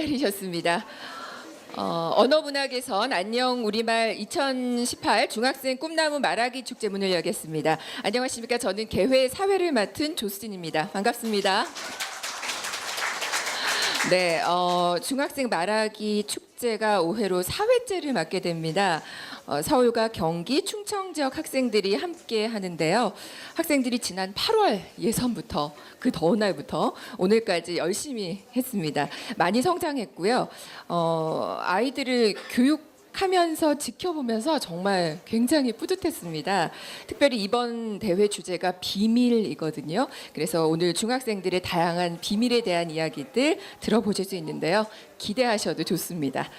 기다리셨습니다. 언어문화개선 안녕 우리말 2018 중학생 꿈나무 말하기 축제 문을 열겠습니다. 안녕하십니까. 저는 개회 사회를 맡은 조수진입니다. 반갑습니다. 네, 중학생 말하기 축제가 올해로 4회째를 맞게 됩니다. 서울과 경기, 충청 지역 학생들이 함께 하는데요. 학생들이 지난 8월 예선부터 그 더운 날부터 오늘까지 열심히 했습니다. 많이 성장했고요. 아이들을 교육하면서 지켜보면서 정말 굉장히 뿌듯했습니다. 특별히 이번 대회 주제가 비밀이거든요. 그래서 오늘 중학생들의 다양한 비밀에 대한 이야기들 들어보실 수 있는데요. 기대하셔도 좋습니다.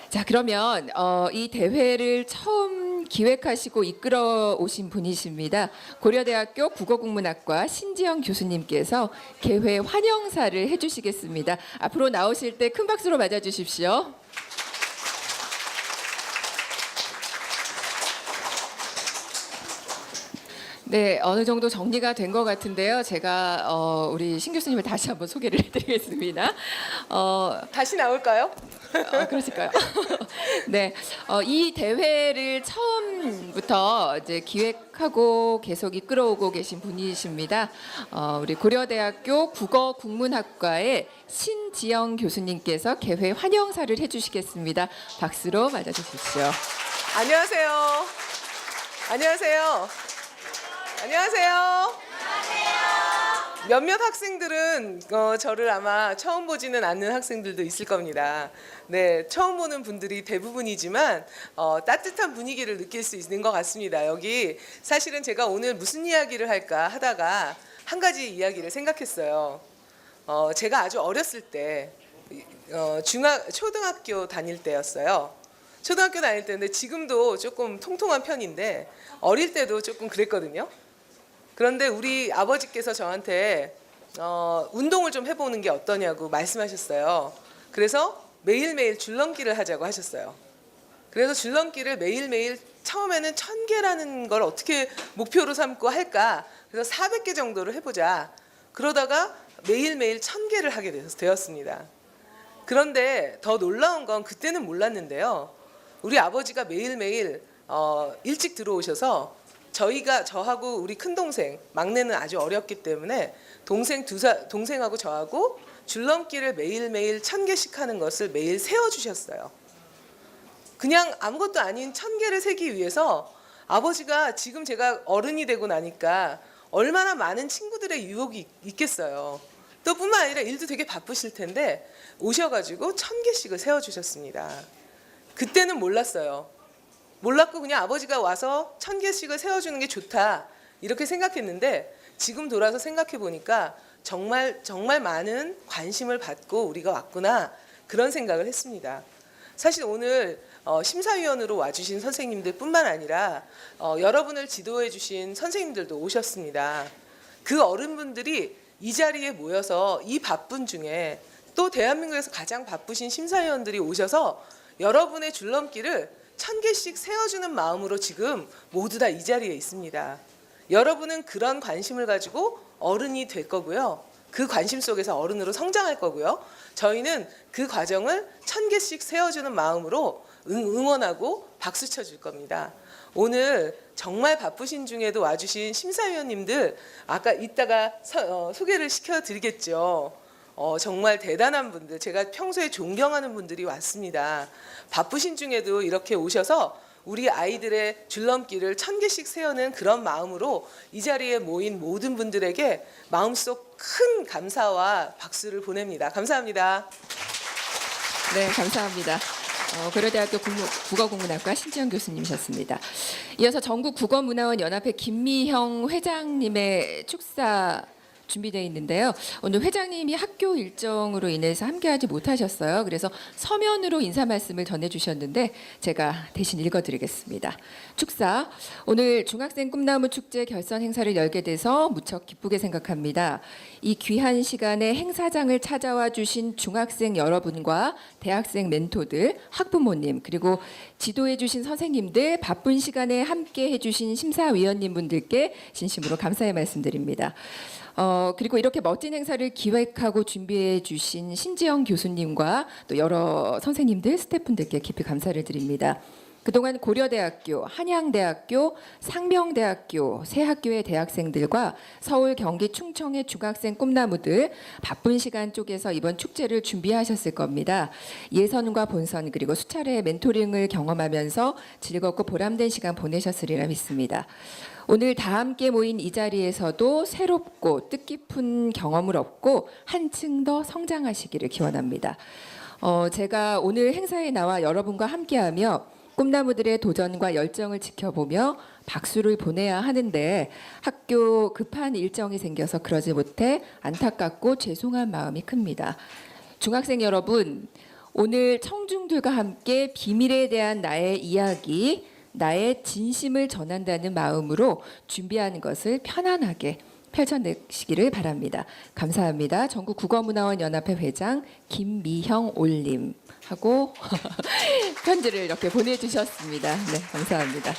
자, 그러면 이 대회를 처음 기획하시고 이끌어 오신 분이십니다. 고려대학교 국어국문학과 신지영 교수님께서 개회 환영사를 해주시겠습니다. 앞으로 나오실 때 큰 박수로 맞아주십시오. 네, 어느 정도 정리가 된 것 같은데요. 제가 우리 신 교수님을 다시 한번 소개를 해드리겠습니다. 다시 나올까요? 그러실까요? 네, 이 대회를 처음부터 이제 기획하고 계속 이끌어오고 계신 분이십니다. 우리 고려대학교 국어국문학과의 신지영 교수님께서 개회 환영사를 해주시겠습니다. 박수로 맞아주십시오. 안녕하세요. 안녕하세요. 안녕하세요. 몇몇 학생들은 저를 아마 처음 보지는 않는 학생들도 있을 겁니다. 네, 처음 보는 분들이 대부분이지만 따뜻한 분위기를 느낄 수 있는 것 같습니다. 여기 사실은 제가 오늘 무슨 이야기를 할까 하다가 한 가지 이야기를 생각했어요. 제가 아주 어렸을 때 초등학교 다닐 때였어요. 초등학교 다닐 때인데 지금도 조금 통통한 편인데 어릴 때도 조금 그랬거든요. 그런데 우리 아버지께서 저한테 운동을 좀 해보는 게 어떠냐고 말씀하셨어요. 그래서 매일매일 줄넘기를 하자고 하셨어요. 그래서 줄넘기를 매일매일 처음에는 1000개라는 걸 어떻게 목표로 삼고 할까? 그래서 400개 정도를 해보자. 그러다가 매일매일 1000개를 하게 되었습니다. 그런데 더 놀라운 건 그때는 몰랐는데요. 우리 아버지가 매일매일 일찍 들어오셔서 저하고 우리 큰 동생, 막내는 아주 어렸기 때문에 동생하고 저하고 줄넘기를 매일매일 1000개씩 하는 것을 매일 세워주셨어요. 그냥 아무것도 아닌 1000개를 세기 위해서 아버지가 지금 제가 어른이 되고 나니까 얼마나 많은 친구들의 유혹이 있겠어요. 또 뿐만 아니라 일도 되게 바쁘실 텐데 오셔가지고 1000개씩을 세워주셨습니다. 그때는 몰랐어요. 몰랐고 그냥 아버지가 와서 1000개씩을 세워주는 게 좋다 이렇게 생각했는데 지금 돌아서 생각해 보니까 정말 많은 관심을 받고 우리가 왔구나 그런 생각을 했습니다. 사실 오늘 심사위원으로 와주신 선생님들 뿐만 아니라 여러분을 지도해 주신 선생님들도 오셨습니다. 그 어른분들이 이 자리에 모여서 이 바쁜 중에 또 대한민국에서 가장 바쁘신 심사위원들이 오셔서 여러분의 줄넘기를 1000개씩 세워주는 마음으로 지금 모두 다 이 자리에 있습니다. 여러분은 그런 관심을 가지고 어른이 될 거고요. 그 관심 속에서 어른으로 성장할 거고요. 저희는 그 과정을 1000개씩 세워주는 마음으로 응원하고 박수 쳐줄 겁니다. 오늘 정말 바쁘신 중에도 와주신 심사위원님들 아까 이따가 소개를 시켜드리겠죠. 정말 대단한 분들, 제가 평소에 존경하는 분들이 왔습니다. 바쁘신 중에도 이렇게 오셔서 우리 아이들의 줄넘기를 1000개씩 세우는 그런 마음으로 이 자리에 모인 모든 분들에게 마음속 큰 감사와 박수를 보냅니다. 감사합니다. 네, 감사합니다. 고려대학교 국어국문학과 신지영 교수님이셨습니다. 이어서 전국국어문화원 연합회 김미형 회장님의 축사 준비되어 있는데요. 오늘 회장님이 학교 일정으로 인해서 함께하지 못하셨어요. 그래서 서면으로 인사 말씀을 전해주셨는데 제가 대신 읽어드리겠습니다. 축사, 오늘 중학생 꿈나무 축제 결선 행사를 열게 돼서 무척 기쁘게 생각합니다. 이 귀한 시간에 행사장을 찾아와 주신 중학생 여러분과 대학생 멘토들, 학부모님, 그리고 지도해 주신 선생님들, 바쁜 시간에 함께 해주신 심사위원님 분들께 진심으로 감사의 말씀드립니다. 그리고 이렇게 멋진 행사를 기획하고 준비해 주신 신지영 교수님과 또 여러 선생님들, 스태프분들께 깊이 감사를 드립니다. 그동안 고려대학교, 한양대학교, 상명대학교 세 학교의 대학생들과 서울, 경기, 충청의 중학생 꿈나무들 바쁜 시간 쪼개서 이번 축제를 준비하셨을 겁니다. 예선과 본선 그리고 수차례의 멘토링을 경험하면서 즐겁고 보람된 시간 보내셨으리라 믿습니다. 오늘 다 함께 모인 이 자리에서도 새롭고 뜻깊은 경험을 얻고 한층 더 성장하시기를 기원합니다. 제가 오늘 행사에 나와 여러분과 함께하며 꿈나무들의 도전과 열정을 지켜보며 박수를 보내야 하는데 학교 급한 일정이 생겨서 그러지 못해 안타깝고 죄송한 마음이 큽니다. 중학생 여러분, 오늘 청중들과 함께 비밀에 대한 나의 이야기, 나의 진심을 전한다는 마음으로 준비하는 것을 편안하게 펼쳐내시기를 바랍니다. 감사합니다. 전국국어문화원연합회 회장 김미형 올림 하고 편지를 이렇게 보내주셨습니다. 네, 감사합니다.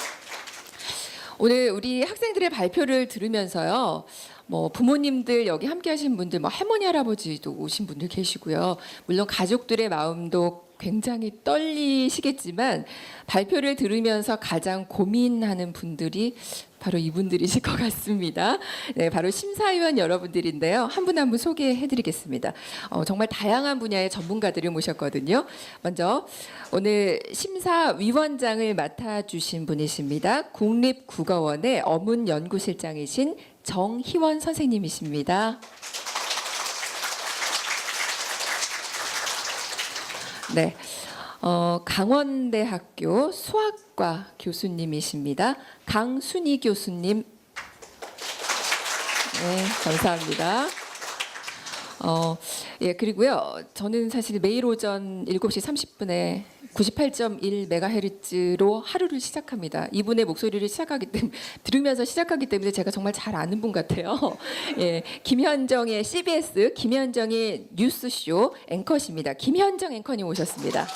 오늘 우리 학생들의 발표를 들으면서요. 뭐 부모님들 여기 함께하신 분들, 뭐 할머니 할아버지도 오신 분들 계시고요. 물론 가족들의 마음도 굉장히 떨리시겠지만 발표를 들으면서 가장 고민하는 분들이 바로 이분들이실 것 같습니다. 네, 바로 심사위원 여러분들인데요. 한 분 한 분 소개해드리겠습니다. 정말 다양한 분야의 전문가들을 모셨거든요. 먼저 오늘 심사위원장을 맡아주신 분이십니다. 국립국어원의 어문연구실장이신 정희원 선생님이십니다. 네, 강원대학교 수학과 교수님이십니다. 강순희 교수님. 네, 감사합니다. 예, 그리고요. 저는 사실 매일 오전 7시 30분에 98.1MHz로 하루를 시작합니다. 이분의 목소리를 들으면서 시작하기 때문에 제가 정말 잘 아는 분 같아요. 예, 김현정의 CBS 김현정의 뉴스쇼 앵커십니다. 김현정 앵커님 오셨습니다.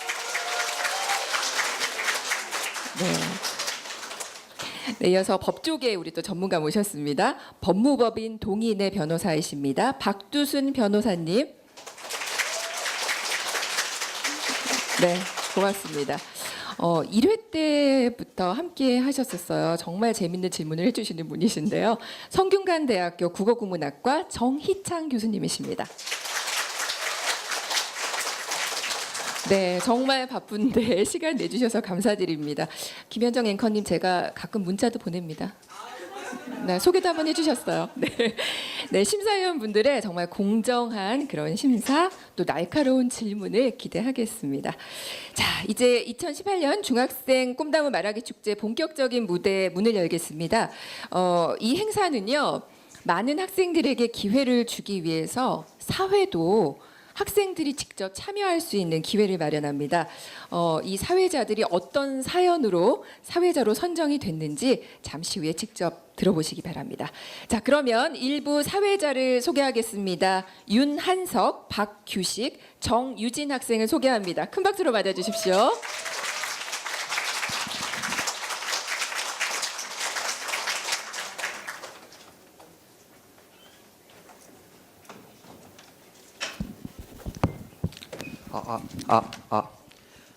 네. 네, 이어서 법조계 우리 또 전문가 모셨습니다. 법무법인 동인의 변호사이십니다. 박두순 변호사님. 네, 고맙습니다. 1회 때부터 함께 하셨었어요. 정말 재밌는 질문을 해주시는 분이신데요. 성균관대학교 국어국문학과 정희창 교수님이십니다. 네, 정말 바쁜데 시간 내주셔서 감사드립니다. 김현정 앵커님 제가 가끔 문자도 보냅니다. 네, 소개도 한번 해주셨어요. 네, 네, 심사위원분들의 정말 공정한 그런 심사 또 날카로운 질문을 기대하겠습니다. 자, 이제 2018년 중학생 꿈나무 말하기 축제 본격적인 무대 문을 열겠습니다. 이 행사는요, 많은 학생들에게 기회를 주기 위해서 사회도 학생들이 직접 참여할 수 있는 기회를 마련합니다. 이 사회자들이 어떤 사연으로 사회자로 선정이 됐는지 잠시 후에 직접 들어보시기 바랍니다. 자, 그러면 일부 사회자를 소개하겠습니다. 윤한석, 박규식, 정유진 학생을 소개합니다. 큰 박수로 맞아주십시오.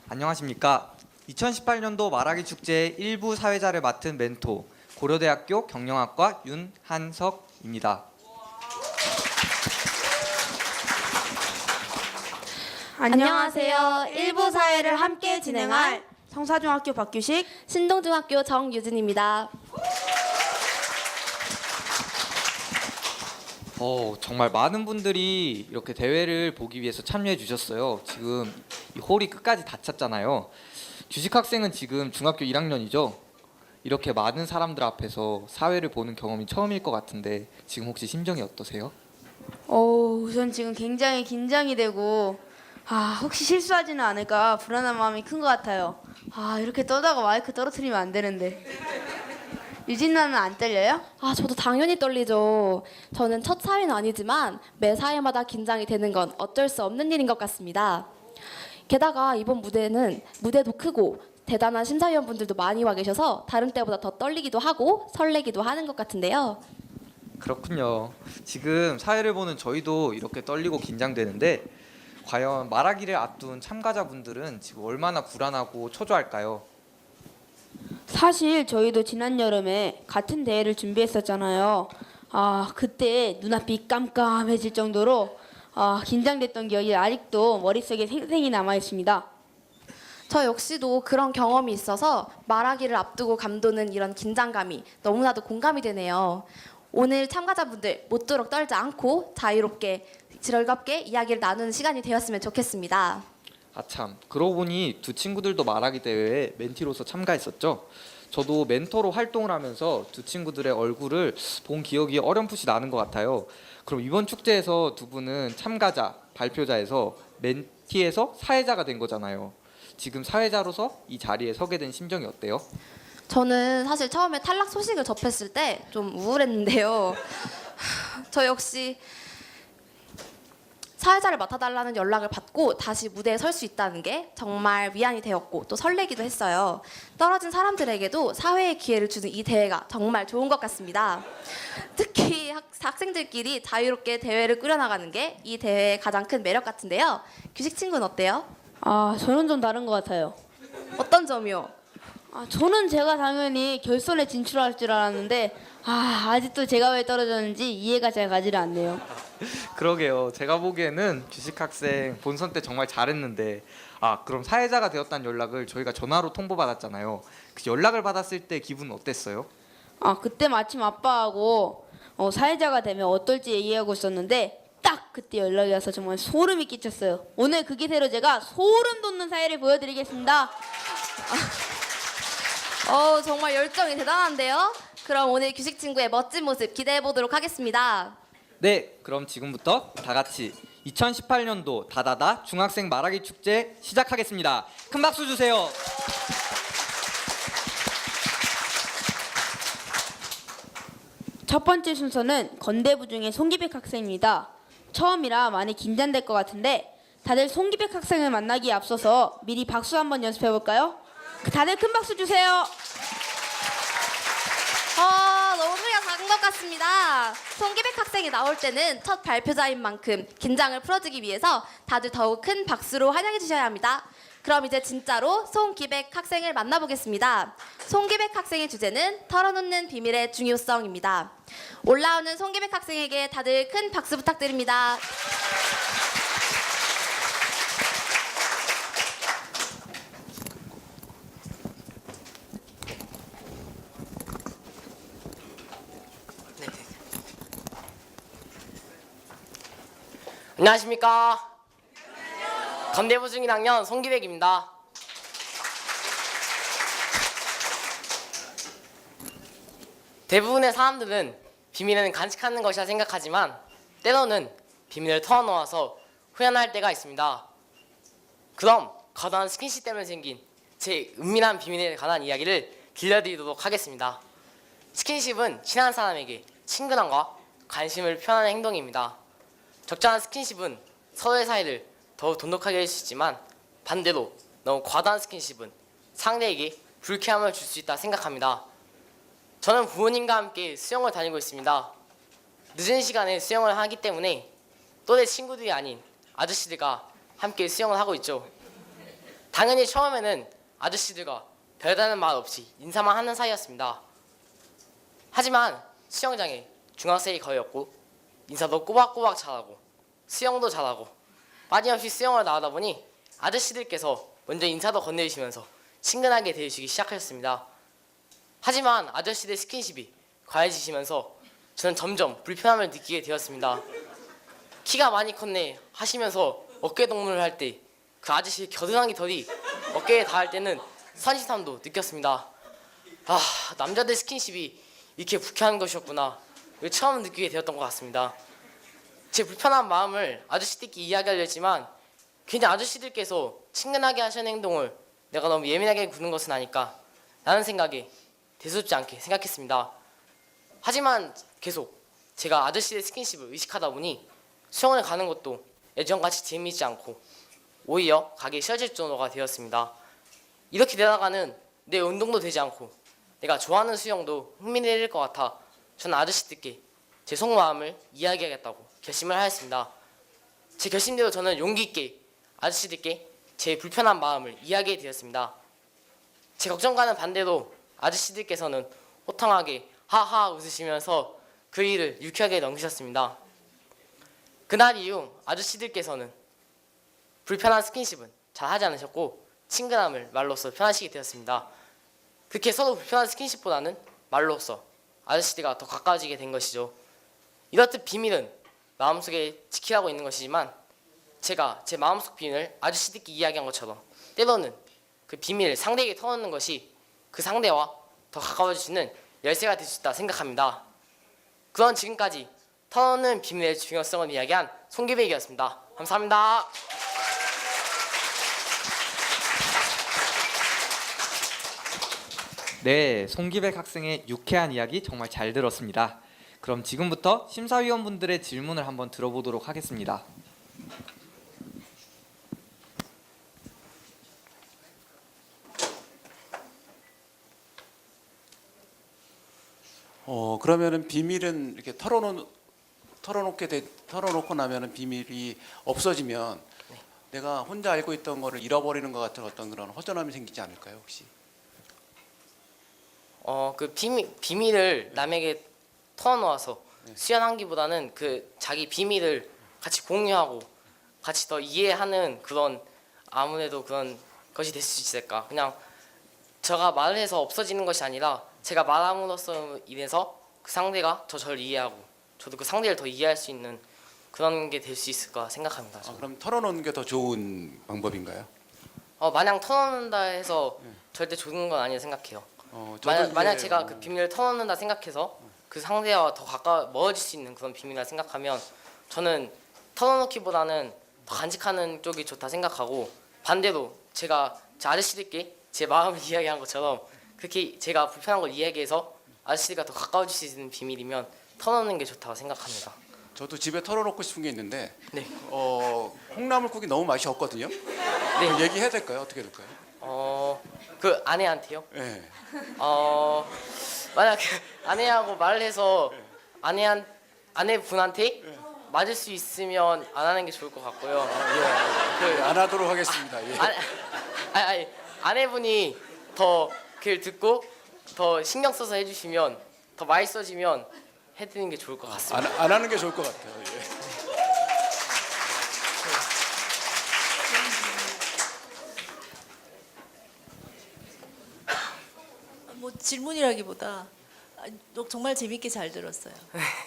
안녕하십니까. 2018년도 말하기 축제의 일부 사회자를 맡은 멘토 고려대학교 경영학과 윤한석입니다. 안녕하세요. 일부 사회를 함께 진행할 성사중학교 박규식, 신동중학교 정유진입니다. 정말 많은 분들이 이렇게 대회를 보기 위해서 참여해 주셨어요. 지금 이 홀이 끝까지 다 찼잖아요. 규식 학생은 지금 중학교 1학년이죠. 이렇게 많은 사람들 앞에서 사회를 보는 경험이 처음일 것 같은데 지금 혹시 심정이 어떠세요? 우선 지금 굉장히 긴장이 되고 혹시 실수하지는 않을까 불안한 마음이 큰 것 같아요. 이렇게 떠다가 마이크 떨어뜨리면 안 되는데. 유진 누나는 안 떨려요? 저도 당연히 떨리죠. 저는 첫 사회는 아니지만 매 사회마다 긴장이 되는 건 어쩔 수 없는 일인 것 같습니다. 게다가 이번 무대도 크고 대단한 심사위원분들도 많이 와 계셔서 다른 때보다 더 떨리기도 하고 설레기도 하는 것 같은데요. 그렇군요. 지금 사회를 보는 저희도 이렇게 떨리고 긴장되는데 과연 말하기를 앞둔 참가자분들은 지금 얼마나 불안하고 초조할까요? 사실 저희도 지난 여름에 같은 대회를 준비했었잖아요. 그때 눈앞이 깜깜해질 정도로 긴장됐던 기억이 아직도 머릿속에 생생히 남아 있습니다. 저 역시도 그런 경험이 있어서 말하기를 앞두고 감도는 이런 긴장감이 너무나도 공감이 되네요. 오늘 참가자분들 모쪼록 떨지 않고 자유롭게 즐겁게 이야기를 나누는 시간이 되었으면 좋겠습니다. 아참, 그러고 보니 두 친구들도 말하기 대회에 멘티로서 참가했었죠. 저도 멘토로 활동을 하면서 두 친구들의 얼굴을 본 기억이 어렴풋이 나는 것 같아요. 그럼 이번 축제에서 두 분은 참가자, 발표자에서 멘티에서 사회자가 된 거잖아요. 지금 사회자로서 이 자리에 서게 된 심정이 어때요? 저는 사실 처음에 탈락 소식을 접했을 때 좀 우울했는데요. 저 역시 사회자를 맡아달라는 연락을 받고 다시 무대에 설 수 있다는 게 정말 위안이 되었고 또 설레기도 했어요. 떨어진 사람들에게도 사회의 기회를 주는 이 대회가 정말 좋은 것 같습니다. 특히 학생들끼리 자유롭게 대회를 꾸려나가는 게 이 대회의 가장 큰 매력 같은데요. 규식 친구는 어때요? 저는 좀 다른 것 같아요. 어떤 점이요? 저는 제가 당연히 결선에 진출할 줄 알았는데 아직도 제가 왜 떨어졌는지 이해가 잘 가지를 않네요. 그러게요. 제가 보기에는 규식 학생 본선 때 정말 잘했는데 그럼 사회자가 되었다는 연락을 저희가 전화로 통보받았잖아요. 그 연락을 받았을 때 기분은 어땠어요? 그때 마침 아빠하고 사회자가 되면 어떨지 얘기하고 있었는데 딱 그때 연락이 와서 정말 소름이 끼쳤어요. 오늘 그 기세로 제가 소름 돋는 사회를 보여드리겠습니다. 정말 열정이 대단한데요. 그럼 오늘 규식 친구의 멋진 모습 기대해 보도록 하겠습니다. 네, 그럼 지금부터 다 같이 2018년도 다다다 중학생 말하기 축제 시작하겠습니다. 큰 박수 주세요. 첫 번째 순서는 건대부 중에 송기백 학생입니다. 처음이라 많이 긴장될 것 같은데 다들 송기백 학생을 만나기에 앞서서 미리 박수 한번 연습해 볼까요? 다들 큰 박수 주세요. 너무 소리가 작은 것 같습니다. 송기백 학생이 나올 때는 첫 발표자인 만큼 긴장을 풀어주기 위해서 다들 더욱 큰 박수로 환영해 주셔야 합니다. 그럼 이제 진짜로 송기백 학생을 만나보겠습니다. 송기백 학생의 주제는 털어놓는 비밀의 중요성입니다. 올라오는 송기백 학생에게 다들 큰 박수 부탁드립니다. 안녕하십니까. 건대부 중 1학년 송기백입니다. 대부분의 사람들은 비밀은 간직하는 것이라 생각하지만 때로는 비밀을 털어놓아서 후회할 때가 있습니다. 그럼 과도한 스킨십 때문에 생긴 제 은밀한 비밀에 관한 이야기를 들려드리도록 하겠습니다. 스킨십은 친한 사람에게 친근함과 관심을 표현하는 행동입니다. 적절한 스킨십은 서로의 사이를 더욱 돈독하게 할 수 있지만 반대로 너무 과다한 스킨십은 상대에게 불쾌함을 줄 수 있다 생각합니다. 저는 부모님과 함께 수영을 다니고 있습니다. 늦은 시간에 수영을 하기 때문에 또래 친구들이 아닌 아저씨들과 함께 수영을 하고 있죠. 당연히 처음에는 아저씨들과 별다른 말 없이 인사만 하는 사이였습니다. 하지만 수영장에 중학생이 거의 없고 인사도 꼬박꼬박 잘하고 수영도 잘하고 빠짐없이 수영을 나가다 보니 아저씨들께서 먼저 인사도 건네주시면서 친근하게 대해주기 시작하셨습니다. 하지만 아저씨들 스킨십이 과해지시면서 저는 점점 불편함을 느끼게 되었습니다. 키가 많이 컸네 하시면서 어깨동무를 할 때 그 아저씨의 겨드랑이 털이 어깨에 닿을 때는 선시함도 느꼈습니다. 남자들 스킨십이 이렇게 불쾌한 것이었구나. 이걸 처음 느끼게 되었던 것 같습니다. 제 불편한 마음을 아저씨들끼리 이야기하려 했지만 괜히 아저씨들께서 친근하게 하시는 행동을 내가 너무 예민하게 구는 것은 아닐까 라는 생각에 대수롭지 않게 생각했습니다. 하지만 계속 제가 아저씨의 스킨십을 의식하다 보니 수영을 가는 것도 예전같이 재미있지 않고 오히려 가기 싫어질 정도가 되었습니다. 이렇게 되다가는 내 운동도 되지 않고 내가 좋아하는 수영도 흥미를 잃을 것 같아 저는 아저씨들께 제 속마음을 이야기하겠다고 결심을 하였습니다. 제 결심대로 저는 용기 있게 아저씨들께 제 불편한 마음을 이야기해 드렸습니다. 제 걱정과는 반대로 아저씨들께서는 호탕하게 하하 웃으시면서 그 일을 유쾌하게 넘기셨습니다. 그날 이후 아저씨들께서는 불편한 스킨십은 잘 하지 않으셨고 친근함을 말로써 표현하시게 되었습니다. 그렇게 서로 불편한 스킨십보다는 말로써 아저씨들과 더 가까워지게 된 것이죠. 이렇듯 비밀은 마음속에 지키라고 있는 것이지만 제가 제 마음속 비밀을 아저씨들께 이야기한 것처럼 때로는 그 비밀을 상대에게 터놓는 것이 그 상대와 더 가까워질 수 있는 열쇠가 될 수 있다 생각합니다. 그런 지금까지 터놓는 비밀의 중요성을 이야기한 송기백이었습니다. 감사합니다. 네, 송기백 학생의 유쾌한 이야기 정말 잘 들었습니다. 그럼 지금부터 심사위원분들의 질문을 한번 들어보도록 하겠습니다. 그러면은 비밀은 이렇게 털어놓고 나면은 비밀이 없어지면 내가 혼자 알고 있던 거를 잃어버리는 것 같은 어떤 그런 허전함이 생기지 않을까요, 혹시? 그 비밀을 남에게 털어놓아서 수연하기보다는 그 자기 비밀을 같이 공유하고 같이 더 이해하는 그런 아무래도 그런 것이 될 수 있을까. 그냥 제가 말을 해서 없어지는 것이 아니라 제가 말함으로써 인해서 그 상대가 더 저를 이해하고 저도 그 상대를 더 이해할 수 있는 그런 게 될 수 있을까 생각합니다. 그럼 털어놓는 게 더 좋은 방법인가요? 마냥 털어놓는다 해서 절대 좋은 건 아니라 생각해요. 저도 만약 이제, 제가 그 비밀을 털어놓는다 생각해서 그 상대와 더 가까워 멀어질 수 있는 그런 비밀이라 생각하면 저는 털어놓기보다는 더 간직하는 쪽이 좋다 생각하고 반대로 제가 제 아저씨들께 제 마음을 이야기한 것처럼 그렇게 제가 불편한 걸 이야기해서 아저씨들과 더 가까워질 수 있는 비밀이면 털어놓는 게 좋다고 생각합니다. 저도 집에 털어놓고 싶은 게 있는데 네. 콩나물국이 너무 맛이 없거든요. 네. 얘기해야 될까요? 어떻게 될까요? 그 아내한테요? 네. 만약 그 아내하고 말을 해서 아내분한테 맞을 수 있으면 안 하는 게 좋을 것 같고요. 안 하도록 하겠습니다. 예. 아니, 아내분이 더 그걸 듣고 더 신경 써서 해주시면 더 맛있어지면 해드리는 게 좋을 것 같습니다. 안 하는 게 좋을 것 같아요. 예. 뭐 질문이라기보다 정말 재밌게 잘 들었어요.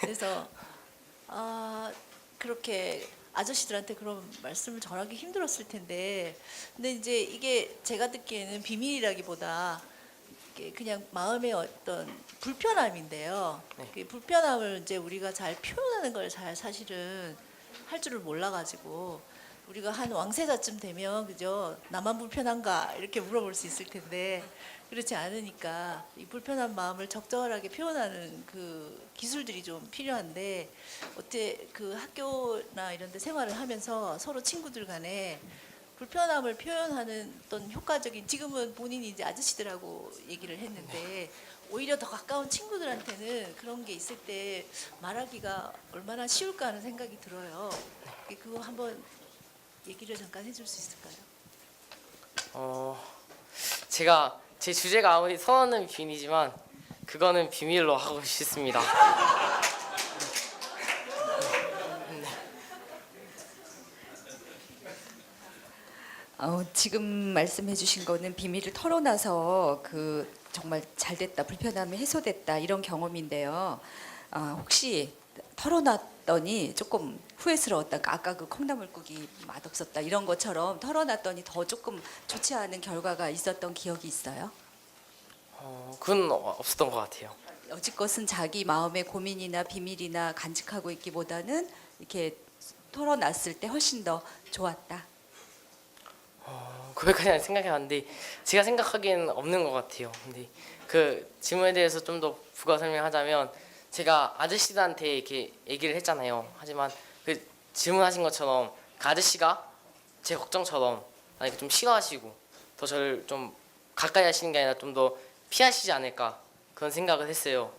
그래서 그렇게 아저씨들한테 그런 말씀을 전하기 힘들었을 텐데, 근데 이제 이게 제가 듣기에는 비밀이라기보다 이게 그냥 마음의 어떤 불편함인데요. 그 불편함을 이제 우리가 잘 표현하는 걸 잘 사실은 할 줄을 몰라가지고 우리가 한 왕세자쯤 되면 그죠, 나만 불편한가 이렇게 물어볼 수 있을 텐데 그렇지 않으니까 이 불편한 마음을 적절하게 표현하는 그 기술들이 좀 필요한데, 어때 그 학교나 이런 데 생활을 하면서 서로 친구들 간에 불편함을 표현하는 어떤 효과적인, 지금은 본인이 이제 아저씨들하고 얘기를 했는데 오히려 더 가까운 친구들한테는 그런 게 있을 때 말하기가 얼마나 쉬울까 하는 생각이 들어요. 그거 한번 얘기를 잠깐 해줄 수 있을까요? 제가 제 주제가 아무리 터놓는 비밀이지만 그거는 비밀로 하고 싶습니다. 지금 말씀해 주신 거는 비밀을 털어놔서 그 정말 잘 됐다, 불편함이 해소됐다 이런 경험인데요. 혹시 털어놨더니 조금 후회스러웠다, 아까 그 콩나물국이 맛없었다 이런 것처럼 털어놨더니 더 조금 좋지 않은 결과가 있었던 기억이 있어요? 그건 없었던 것 같아요. 여지껏은 자기 마음의 고민이나 비밀이나 간직하고 있기보다는 이렇게 털어놨을 때 훨씬 더 좋았다. 그거까지는 생각해봤는데 제가 생각하기에는 없는 것 같아요. 근데 그 질문에 대해서 좀 더 부가 설명하자면, 제가 아저씨들한테 이렇게 얘기를 했잖아요. 하지만 그 질문하신 것처럼 그 아저씨가 제 걱정처럼 아니 좀 싫어하시고 더 저를 좀 가까이 하시는 게 아니라 좀 더 피하시지 않을까 그런 생각을 했어요.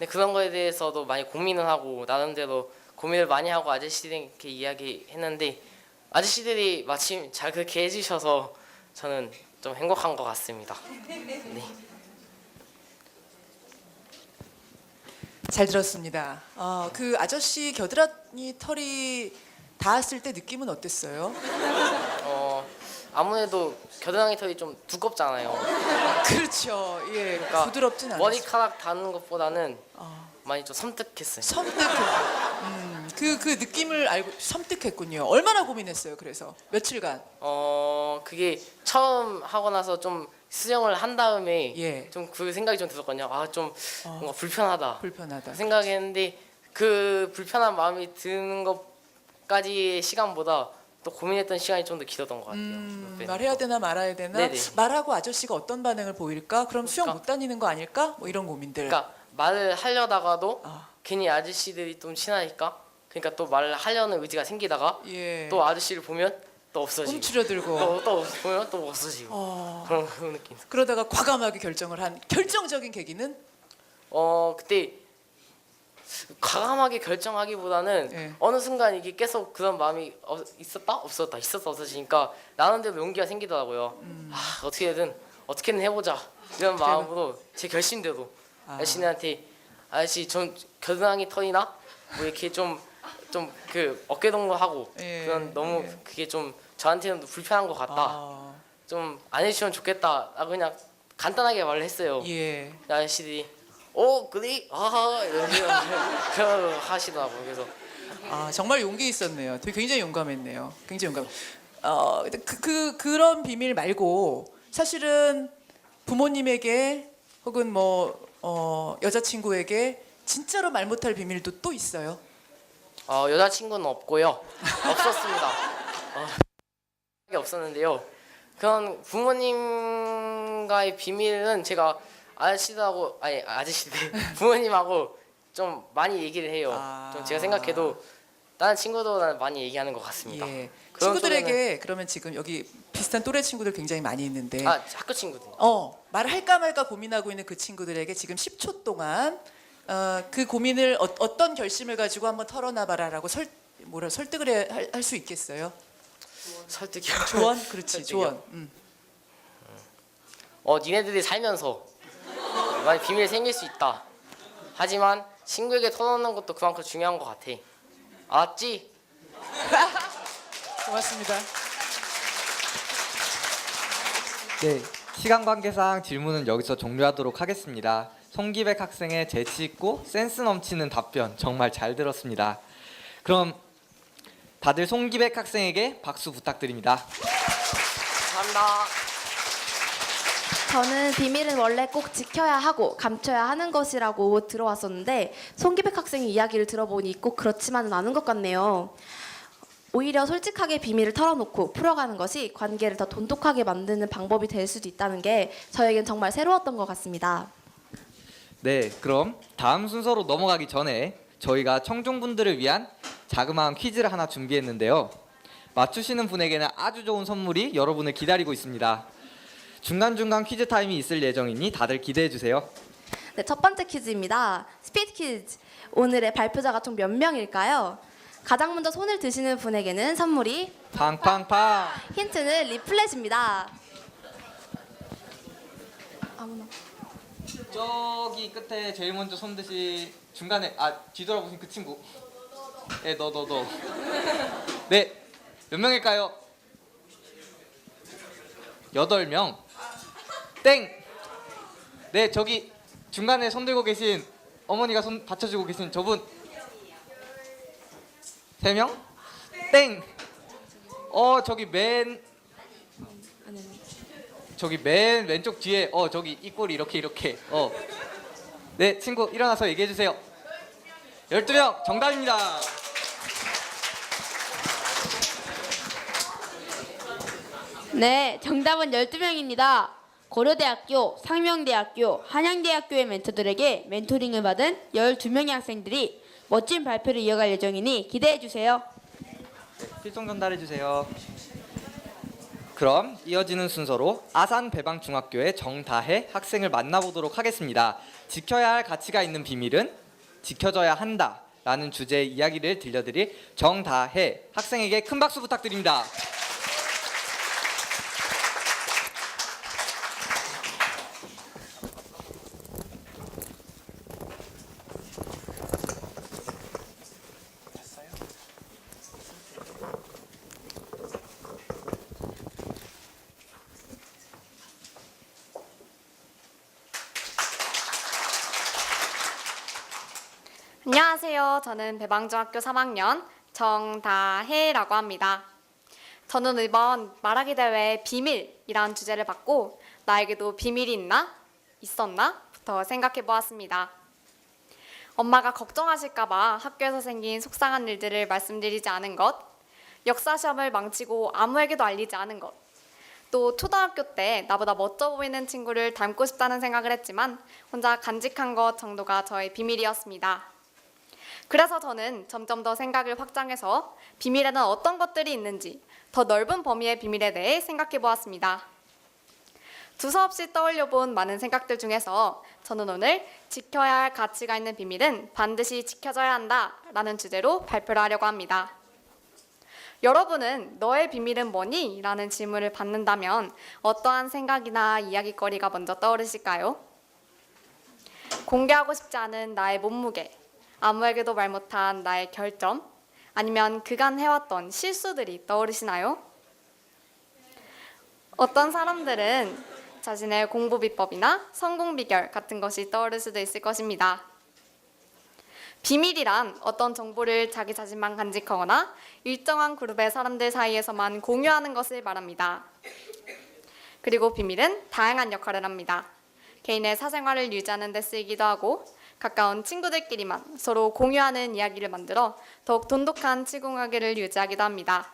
근데 그런 거에 대해서도 많이 고민을 하고 나름대로 고민을 많이 하고 아저씨들께 이야기했는데 아저씨들이 마침 잘 그렇게 해주셔서 저는 좀 행복한 것 같습니다. 네. 잘 들었습니다. 그 아저씨 겨드랑이 털이 닿았을 때 느낌은 어땠어요? 아무래도 겨드랑이 털이 좀 두껍잖아요. 그렇죠. 예, 그러니까 부드럽진 않았어요. 머리카락 닿는 것보다는 많이 좀 섬뜩했어요. 그 느낌을 알고 섬뜩했군요. 얼마나 고민했어요? 그래서 며칠간. 그게 처음 하고 나서 좀 수영을 한 다음에 예. 좀 그 생각이 좀 들었거든요. 좀 뭔가 불편하다. 불편하다. 생각했는데 그 불편한 마음이 드는 것까지의 시간보다 또 고민했던 시간이 좀 더 길었던 것 같아요. 옆에 말해야 되나 말아야 되나? 네네. 말하고 아저씨가 어떤 반응을 보일까? 그럼 수영 그러니까. 못 다니는 거 아닐까? 뭐 이런 고민들. 그러니까 말을 하려다가도 아. 괜히 아저씨들이 좀 친하니까 그러니까 또 말을 하려는 의지가 생기다가 예. 또 아저씨를 보면 또 없어지고 움츠려들고. 또 보면 또 없어지고 그런 느낌. 그러다가 과감하게 결정을 한 결정적인 계기는 그때 과감하게 결정하기보다는 예. 어느 순간 이게 계속 그런 마음이 있었다 없었다 있었다 없어지니까 나름대로 용기가 생기더라고요. 어떻게든 해보자 이런 마음으로 제 결심대로 아저씨한테 아저씨 좀 겨드랑이 털이나 뭐 이렇게 좀 그 어깨 동무하고 예, 그런 너무 예. 그게 좀 저한테는 불편한 것 같다. 좀 안 해주시면 좋겠다. 라고 그냥 간단하게 말을 했어요. 예. 아저씨들이 그래? 이런 하시더라고요. 그래서 정말 용기 있었네요. 되게 굉장히 용감했네요. 굉장히 용감. 그런 비밀 말고 사실은 부모님에게 혹은 뭐 여자친구에게 진짜로 말 못할 비밀도 또 있어요. 여자친구는 없고요. 없었습니다. 없었는데요. 그런 부모님과의 비밀은 제가 아저씨들 부모님하고 좀 많이 얘기를 해요. 좀 제가 생각해도 다른 친구들보다는 많이 얘기하는 것 같습니다. 예. 그런 친구들에게 그러면 지금 여기 비슷한 또래 친구들 굉장히 많이 있는데 학교 친구들. 말할까 말까 고민하고 있는 그 친구들에게 지금 10초 동안 그 고민을 어떤 결심을 가지고 한번 털어놔봐라라고 설득을 할 수 있겠어요? 설득이요. 조언? 그렇지, 설득이요? 조언. 니네들이 살면서 많이 비밀이 생길 수 있다. 하지만 친구에게 털어놓는 것도 그만큼 중요한 것 같아. 알았지? 고맙습니다. 네, 시간 관계상 질문은 여기서 종료하도록 하겠습니다. 송기백 학생의 재치 있고 센스 넘치는 답변 정말 잘 들었습니다. 그럼 다들 송기백 학생에게 박수 부탁드립니다. 감사합니다. 저는 비밀은 원래 꼭 지켜야 하고 감춰야 하는 것이라고 들어왔었는데 송기백 학생의 이야기를 들어보니 꼭 그렇지만은 않은 것 같네요. 오히려 솔직하게 비밀을 털어놓고 풀어가는 것이 관계를 더 돈독하게 만드는 방법이 될 수도 있다는 게 저에겐 정말 새로웠던 것 같습니다. 네, 그럼 다음 순서로 넘어가기 전에 저희가 청중분들을 위한 자그마한 퀴즈를 하나 준비했는데요. 맞추시는 분에게는 아주 좋은 선물이 여러분을 기다리고 있습니다. 중간중간 퀴즈 타임이 있을 예정이니 다들 기대해 주세요. 네, 첫 번째 퀴즈입니다. 스피드 퀴즈. 오늘의 발표자가 총 몇 명일까요? 가장 먼저 손을 드시는 분에게는 선물이 팡팡팡. 힌트는 리플렛입니다. 아무나. 저기 끝에 제일 먼저 손 드신 중간에 뒤돌아보신 그 친구. 네, 너. 네, 몇 명일까요? 8명. 땡. 네, 저기 중간에 손 들고 계신 어머니가 손 받쳐주고 계신 저분. 3명? 땡. 저기 맨 왼쪽 뒤에 저기 입꼬리 이렇게 네, 친구 일어나서 얘기해 주세요. 12명 정답입니다. 네, 정답은 12명입니다. 고려대학교, 상명대학교, 한양대학교의 멘토들에게 멘토링을 받은 12명의 학생들이 멋진 발표를 이어갈 예정이니 기대해 주세요. 필통 전달해 주세요. 그럼 이어지는 순서로 아산 배방중학교의 정다혜 학생을 만나보도록 하겠습니다. 지켜야 할 가치가 있는 비밀은 지켜져야 한다 라는 주제의 이야기를 들려드릴 정다혜 학생에게 큰 박수 부탁드립니다. 안녕하세요. 저는 배방중학교 3학년 정다혜라고 합니다. 저는 이번 말하기 대회 비밀이라는 주제를 받고 나에게도 비밀이 있나? 있었나? 부터 생각해 보았습니다. 엄마가 걱정하실까봐 학교에서 생긴 속상한 일들을 말씀드리지 않은 것, 역사 시험을 망치고 아무에게도 알리지 않은 것, 또 초등학교 때 나보다 멋져 보이는 친구를 닮고 싶다는 생각을 했지만 혼자 간직한 것 정도가 저의 비밀이었습니다. 그래서 저는 점점 더 생각을 확장해서 비밀에는 어떤 것들이 있는지 더 넓은 범위의 비밀에 대해 생각해 보았습니다. 두서없이 떠올려 본 많은 생각들 중에서 저는 오늘 지켜야 할 가치가 있는 비밀은 반드시 지켜져야 한다 라는 주제로 발표를 하려고 합니다. 여러분은 너의 비밀은 뭐니? 라는 질문을 받는다면 어떠한 생각이나 이야기거리가 먼저 떠오르실까요? 공개하고 싶지 않은 나의 몸무게, 아무에게도 말 못한 나의 결점, 아니면 그간 해왔던 실수들이 떠오르시나요? 어떤 사람들은 자신의 공부 비법이나 성공 비결 같은 것이 떠오를 수도 있을 것입니다. 비밀이란 어떤 정보를 자기 자신만 간직하거나 일정한 그룹의 사람들 사이에서만 공유하는 것을 말합니다. 그리고 비밀은 다양한 역할을 합니다. 개인의 사생활을 유지하는 데 쓰이기도 하고 가까운 친구들끼리만 서로 공유하는 이야기를 만들어 더욱 돈독한 친구관계를 유지하기도 합니다.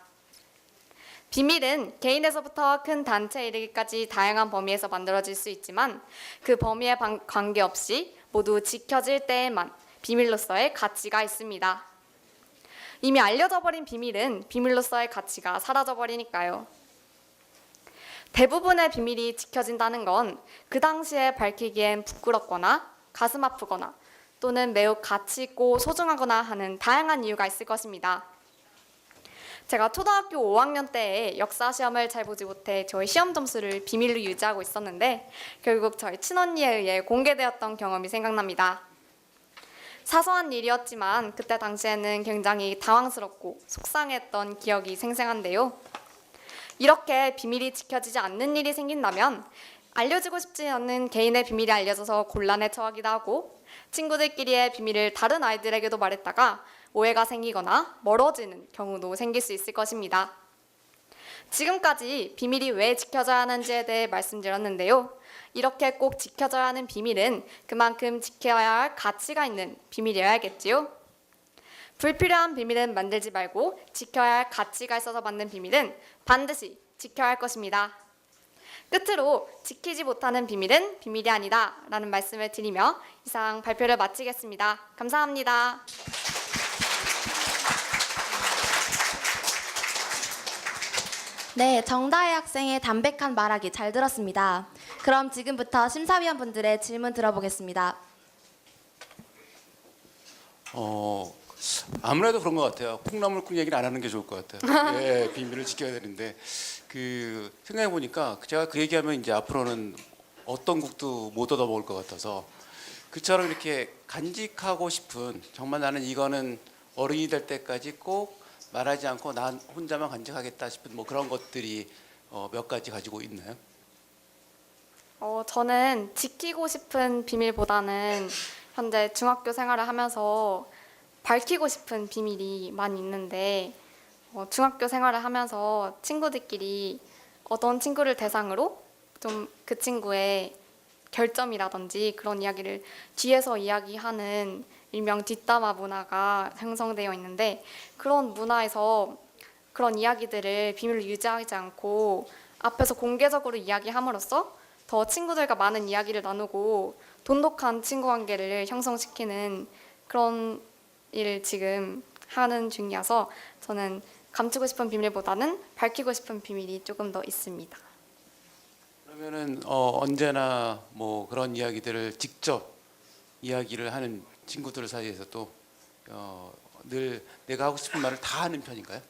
비밀은 개인에서부터 큰 단체에 이르기까지 다양한 범위에서 만들어질 수 있지만 그 범위에 관계없이 모두 지켜질 때에만 비밀로서의 가치가 있습니다. 이미 알려져 버린 비밀은 비밀로서의 가치가 사라져 버리니까요. 대부분의 비밀이 지켜진다는 건 그 당시에 밝히기엔 부끄럽거나 가슴 아프거나 또는 매우 가치 있고 소중하거나 하는 다양한 이유가 있을 것입니다. 제가 초등학교 5학년 때에 역사 시험을 잘 보지 못해 저희 시험 점수를 비밀로 유지하고 있었는데 결국 저희 친언니에 의해 공개되었던 경험이 생각납니다. 사소한 일이었지만 그때 당시에는 굉장히 당황스럽고 속상했던 기억이 생생한데요. 이렇게 비밀이 지켜지지 않는 일이 생긴다면 알려지고 싶지 않은 개인의 비밀이 알려져서 곤란에 처하기도 하고 친구들끼리의 비밀을 다른 아이들에게도 말했다가 오해가 생기거나 멀어지는 경우도 생길 수 있을 것입니다. 지금까지 비밀이 왜 지켜져야 하는지에 대해 말씀드렸는데요. 이렇게 꼭 지켜져야 하는 비밀은 그만큼 지켜야 할 가치가 있는 비밀이어야겠지요. 불필요한 비밀은 만들지 말고 지켜야 할 가치가 있어서 만든 비밀은 반드시 지켜야 할 것입니다. 끝으로 지키지 못하는 비밀은 비밀이 아니다 라는 말씀을 드리며 이상 발표를 마치겠습니다. 감사합니다. 네, 정다혜 학생의 담백한 말하기 잘 들었습니다. 그럼 지금부터 심사위원분들의 질문 들어보겠습니다. 아무래도 그런 것 같아요. 콩나물국 얘기는 안 하는 게 좋을 것 같아요. 예, 비밀을 지켜야 되는데 생각해 보니까 제가 그 얘기하면 이제 앞으로는 어떤 국도 못 얻어 먹을 것 같아서 그처럼 이렇게 간직하고 싶은 정말 나는 이거는 어른이 될 때까지 꼭 말하지 않고 난 혼자만 간직하겠다 싶은 뭐 그런 것들이 몇 가지 가지고 있나요? 저는 지키고 싶은 비밀보다는 현재 중학교 생활을 하면서 밝히고 싶은 비밀이 많이 있는데 중학교 생활을 하면서 친구들끼리 어떤 친구를 대상으로 좀 그 친구의 결점이라든지 그런 이야기를 뒤에서 이야기하는 일명 뒷담화 문화가 형성되어 있는데 그런 문화에서 그런 이야기들을 비밀로 유지하지 않고 앞에서 공개적으로 이야기함으로써 더 친구들과 많은 이야기를 나누고 돈독한 친구 관계를 형성시키는 그런 일을 지금 하는 중이어서 저는 감추고 싶은 비밀보다는 밝히고 싶은 비밀이 조금 더 있습니다. 그러면은 언제나 뭐 그런 이야기들을 직접 이야기를 하는 친구들 사이에서도 늘 내가 하고 싶은 말을 다 하는 편인가요?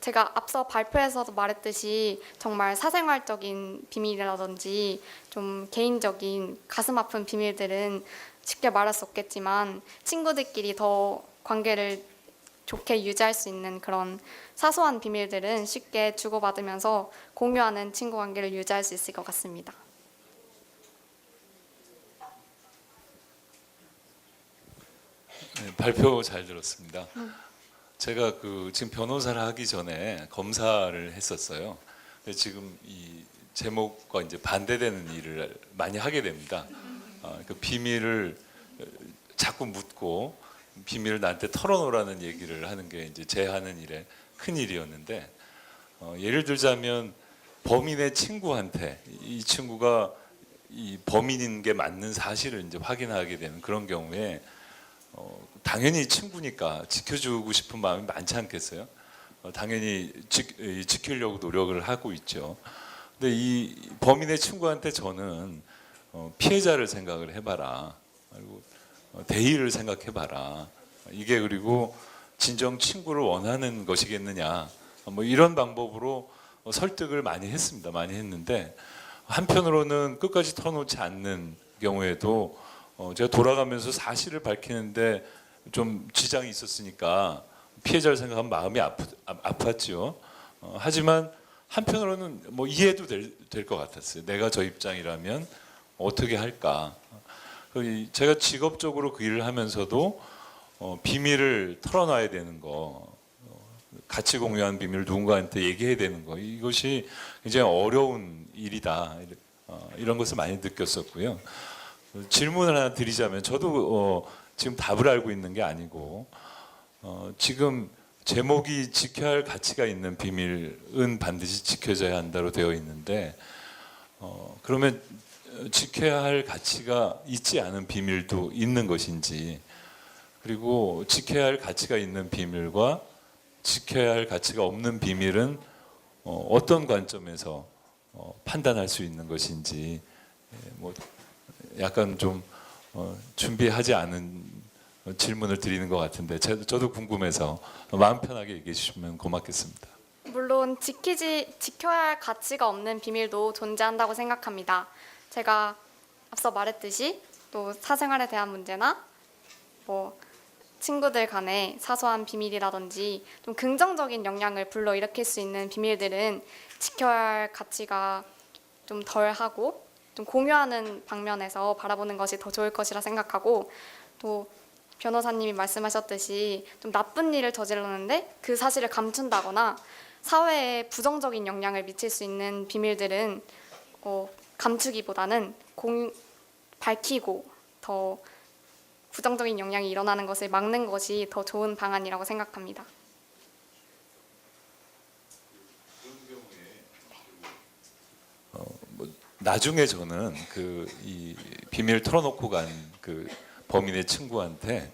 제가 앞서 발표에서도 말했듯이 정말 사생활적인 비밀이라든지 좀 개인적인 가슴 아픈 비밀들은 쉽게 말할 수 없겠지만 친구들끼리 더 관계를 좋게 유지할 수 있는 그런 사소한 비밀들은 쉽게 주고받으면서 공유하는 친구 관계를 유지할 수 있을 것 같습니다. 네, 발표 잘 들었습니다. 제가 지금 변호사를 하기 전에 검사를 했었어요. 근데 지금 이 제목과 이제 반대되는 일을 많이 하게 됩니다. 그 비밀을 자꾸 묻고 비밀을 나한테 털어놓으라는 얘기를 하는 게 이제 제 하는 일의 큰 일이었는데, 예를 들자면 범인의 친구한테 이 친구가 이 범인인 게 맞는 사실을 이제 확인하게 되는 그런 경우에 당연히 친구니까 지켜주고 싶은 마음이 많지 않겠어요? 당연히 지키려고 노력을 하고 있죠. 근데 이 범인의 친구한테 저는 피해자를 생각을 해봐라. 그리고 대의를 생각해봐라. 이게 그리고 진정 친구를 원하는 것이겠느냐. 뭐 이런 방법으로 설득을 많이 했습니다. 많이 했는데 한편으로는 끝까지 털어놓지 않는 경우에도 제가 돌아가면서 사실을 밝히는데 좀 지장이 있었으니까 피해자를 생각하면 마음이 아팠죠. 하지만 한편으로는 뭐 이해도 될 것 같았어요. 내가 저 입장이라면 어떻게 할까. 제가 직업적으로 그 일을 하면서도 비밀을 털어놔야 되는 거, 같이 공유한 비밀을 누군가한테 얘기해야 되는 거, 이것이 굉장히 어려운 일이다. 이런 것을 많이 느꼈었고요. 질문을 하나 드리자면 저도 지금 답을 알고 있는 게 아니고 지금 제목이 지켜야 할 가치가 있는 비밀은 반드시 지켜져야 한다로 되어 있는데 그러면 지켜야 할 가치가 있지 않은 비밀도 있는 것인지, 그리고 지켜야 할 가치가 있는 비밀과 지켜야 할 가치가 없는 비밀은 어떤 관점에서 판단할 수 있는 것인지, 뭐 약간 좀 준비하지 않은 질문을 드리는 것 같은데 저도 궁금해서 마음 편하게 얘기해 주시면 고맙겠습니다. 물론 지켜야 할 가치가 없는 비밀도 존재한다고 생각합니다. 제가 앞서 말했듯이 또 사생활에 대한 문제나 뭐 친구들 간의 사소한 비밀이라든지 좀 긍정적인 영향을 불러일으킬 수 있는 비밀들은 지켜야 할 가치가 좀 덜하고 좀 공유하는 방면에서 바라보는 것이 더 좋을 것이라 생각하고, 또 변호사님이 말씀하셨듯이 좀 나쁜 일을 저질렀는데 그 사실을 감춘다거나 사회에 부정적인 영향을 미칠 수 있는 비밀들은 감추기보다는 밝히고 더 부정적인 영향이 일어나는 것을 막는 것이 더 좋은 방안이라고 생각합니다. 나중에 저는 이 비밀을 털어놓고 간 그 범인의 친구한테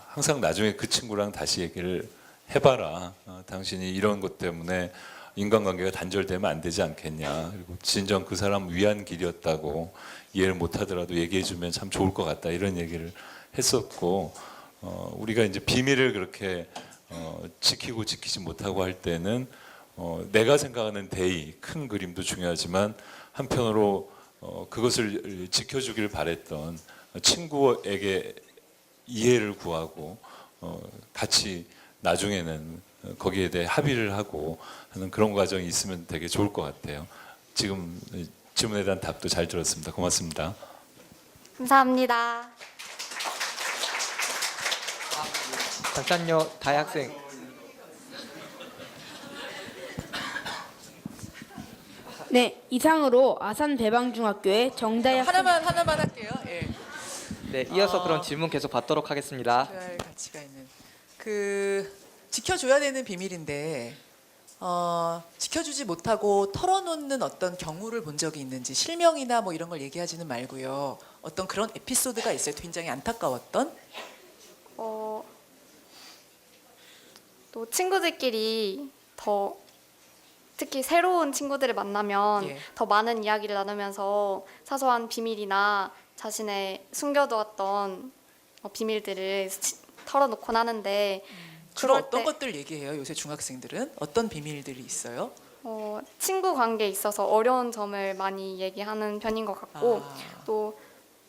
항상 나중에 그 친구랑 다시 얘기를 해봐라. 당신이 이런 것 때문에 인간관계가 단절되면 안 되지 않겠냐. 그리고 진정 그 사람 위한 길이었다고 이해를 못하더라도 얘기해주면 참 좋을 것 같다. 이런 얘기를 했었고, 우리가 이제 비밀을 그렇게 지키고 지키지 못하고 할 때는 내가 생각하는 대의, 큰 그림도 중요하지만 한편으로 그것을 지켜주길 바랬던 친구에게 이해를 구하고 같이 나중에는 거기에 대해 합의를 하고 하는 그런 과정이 있으면 되게 좋을 것 같아요. 지금 질문에 대한 답도 잘 들었습니다. 고맙습니다. 감사합니다. 잠깐요, 다혜 학생. 네, 이상으로 아산 배방중학교의 정다희 학생 하나만 할게요. 예. 네, 이어서 그런 질문 계속 받도록 하겠습니다. 지켜야 할 가치가 있는 지켜줘야 되는 비밀인데 지켜주지 못하고 털어놓는 어떤 경우를 본 적이 있는지, 실명이나 뭐 이런 걸 얘기하지는 말고요. 어떤 그런 에피소드가 있어요. 굉장히 안타까웠던. 또 친구들끼리 더 특히 새로운 친구들을 만나면 예. 더 많은 이야기를 나누면서 사소한 비밀이나 자신의 숨겨두었던 비밀들을 털어놓곤 하는데 주로 그럴 어떤 때 것들 얘기해요? 요새 중학생들은 어떤 비밀들이 있어요? 친구 관계에 있어서 어려운 점을 많이 얘기하는 편인 것 같고 아. 또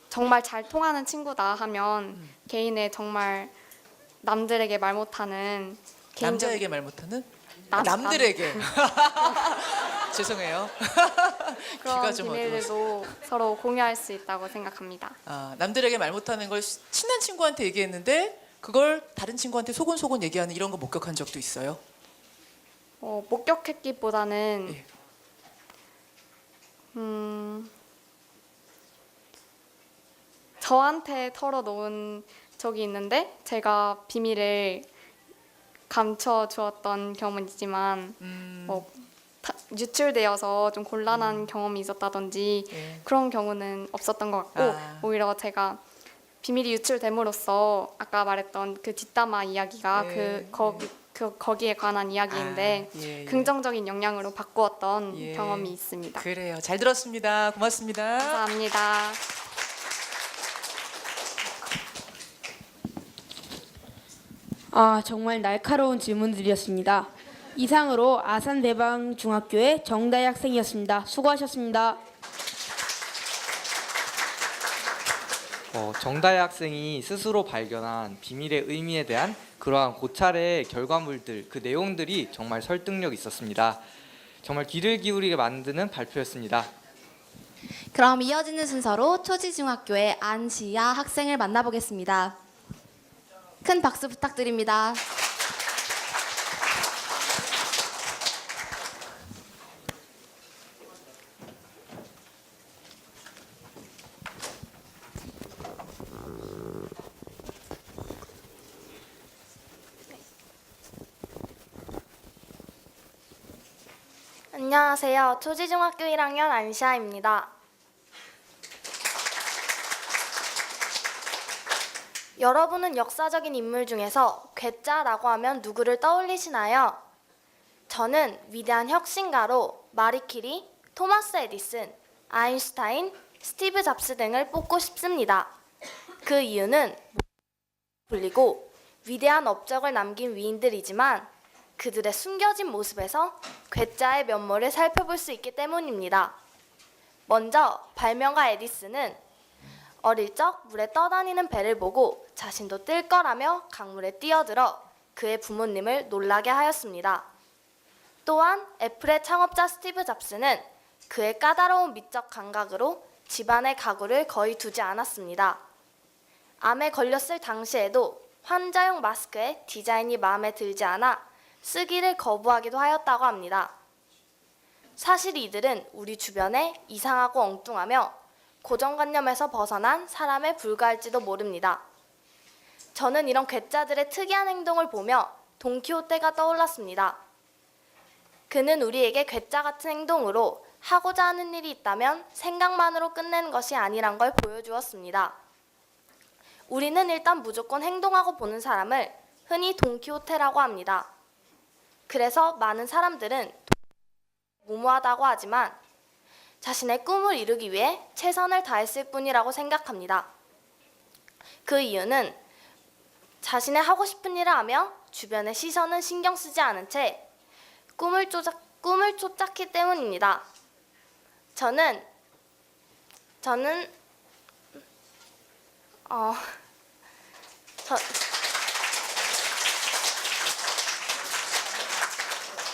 정말 잘 통하는 친구다 하면 개인의 정말 남들에게 말 못하는 남자에게 말 못하는? 남- 남들에게. 죄송해요. 귀가 그런 좀 어두워서. 비밀들도 서로 공유할 수 있다고 생각합니다. 남들에게 말 못하는 걸 친한 친구한테 얘기했는데 그걸 다른 친구한테 소곤소곤 얘기하는 이런 거 목격한 적도 있어요? 목격했기보다는 예. 저한테 털어놓은 적이 있는데 제가 비밀을 감춰주었던 경험은 있지만 유출되어서 좀 곤란한 경험이 있었다든지 예. 그런 경우는 없었던 것 같고 아. 오히려 제가 비밀이 유출됨으로써 아까 말했던 그 뒷담화 이야기가 예. 거기에 관한 이야기인데 예. 긍정적인 영향으로 바꾸었던 예. 경험이 있습니다. 그래요. 잘 들었습니다. 고맙습니다. 감사합니다. 정말 날카로운 질문들이었습니다. 이상으로 아산대방중학교의 정다희 학생이었습니다. 수고하셨습니다. 정다혜 학생이 스스로 발견한 비밀의 의미에 대한 그러한 고찰의 결과물들, 그 내용들이 정말 설득력 있었습니다. 정말 귀를 기울이게 만드는 발표였습니다. 그럼 이어지는 순서로 초지중학교의 안지아 학생을 만나보겠습니다. 큰 박수 부탁드립니다. 안녕하세요. 초지중학교 1학년 안시아입니다. 여러분은 역사적인 인물 중에서 괴짜라고 하면 누구를 떠올리시나요? 저는 위대한 혁신가로 마리 키리, 토마스 에디슨, 아인슈타인, 스티브 잡스 등을 뽑고 싶습니다. 그 이유는 불리고 위대한 업적을 남긴 위인들이지만 그들의 숨겨진 모습에서 괴짜의 면모를 살펴볼 수 있기 때문입니다. 먼저 발명가 에디슨은 어릴 적 물에 떠다니는 배를 보고 자신도 뜰 거라며 강물에 뛰어들어 그의 부모님을 놀라게 하였습니다. 또한 애플의 창업자 스티브 잡스는 그의 까다로운 미적 감각으로 집안의 가구를 거의 두지 않았습니다. 암에 걸렸을 당시에도 환자용 마스크의 디자인이 마음에 들지 않아 쓰기를 거부하기도 하였다고 합니다. 사실 이들은 우리 주변에 이상하고 엉뚱하며 고정관념에서 벗어난 사람에 불과할지도 모릅니다. 저는 이런 괴짜들의 특이한 행동을 보며 돈키호테가 떠올랐습니다. 그는 우리에게 괴짜 같은 행동으로 하고자 하는 일이 있다면 생각만으로 끝내는 것이 아니란 걸 보여주었습니다. 우리는 일단 무조건 행동하고 보는 사람을 흔히 돈키호테라고 합니다. 그래서 많은 사람들은 무모하다고 하지만 자신의 꿈을 이루기 위해 최선을 다했을 뿐이라고 생각합니다. 그 이유는 자신의 하고 싶은 일을 하며 주변의 시선은 신경 쓰지 않은 채 꿈을 쫓았기 때문입니다.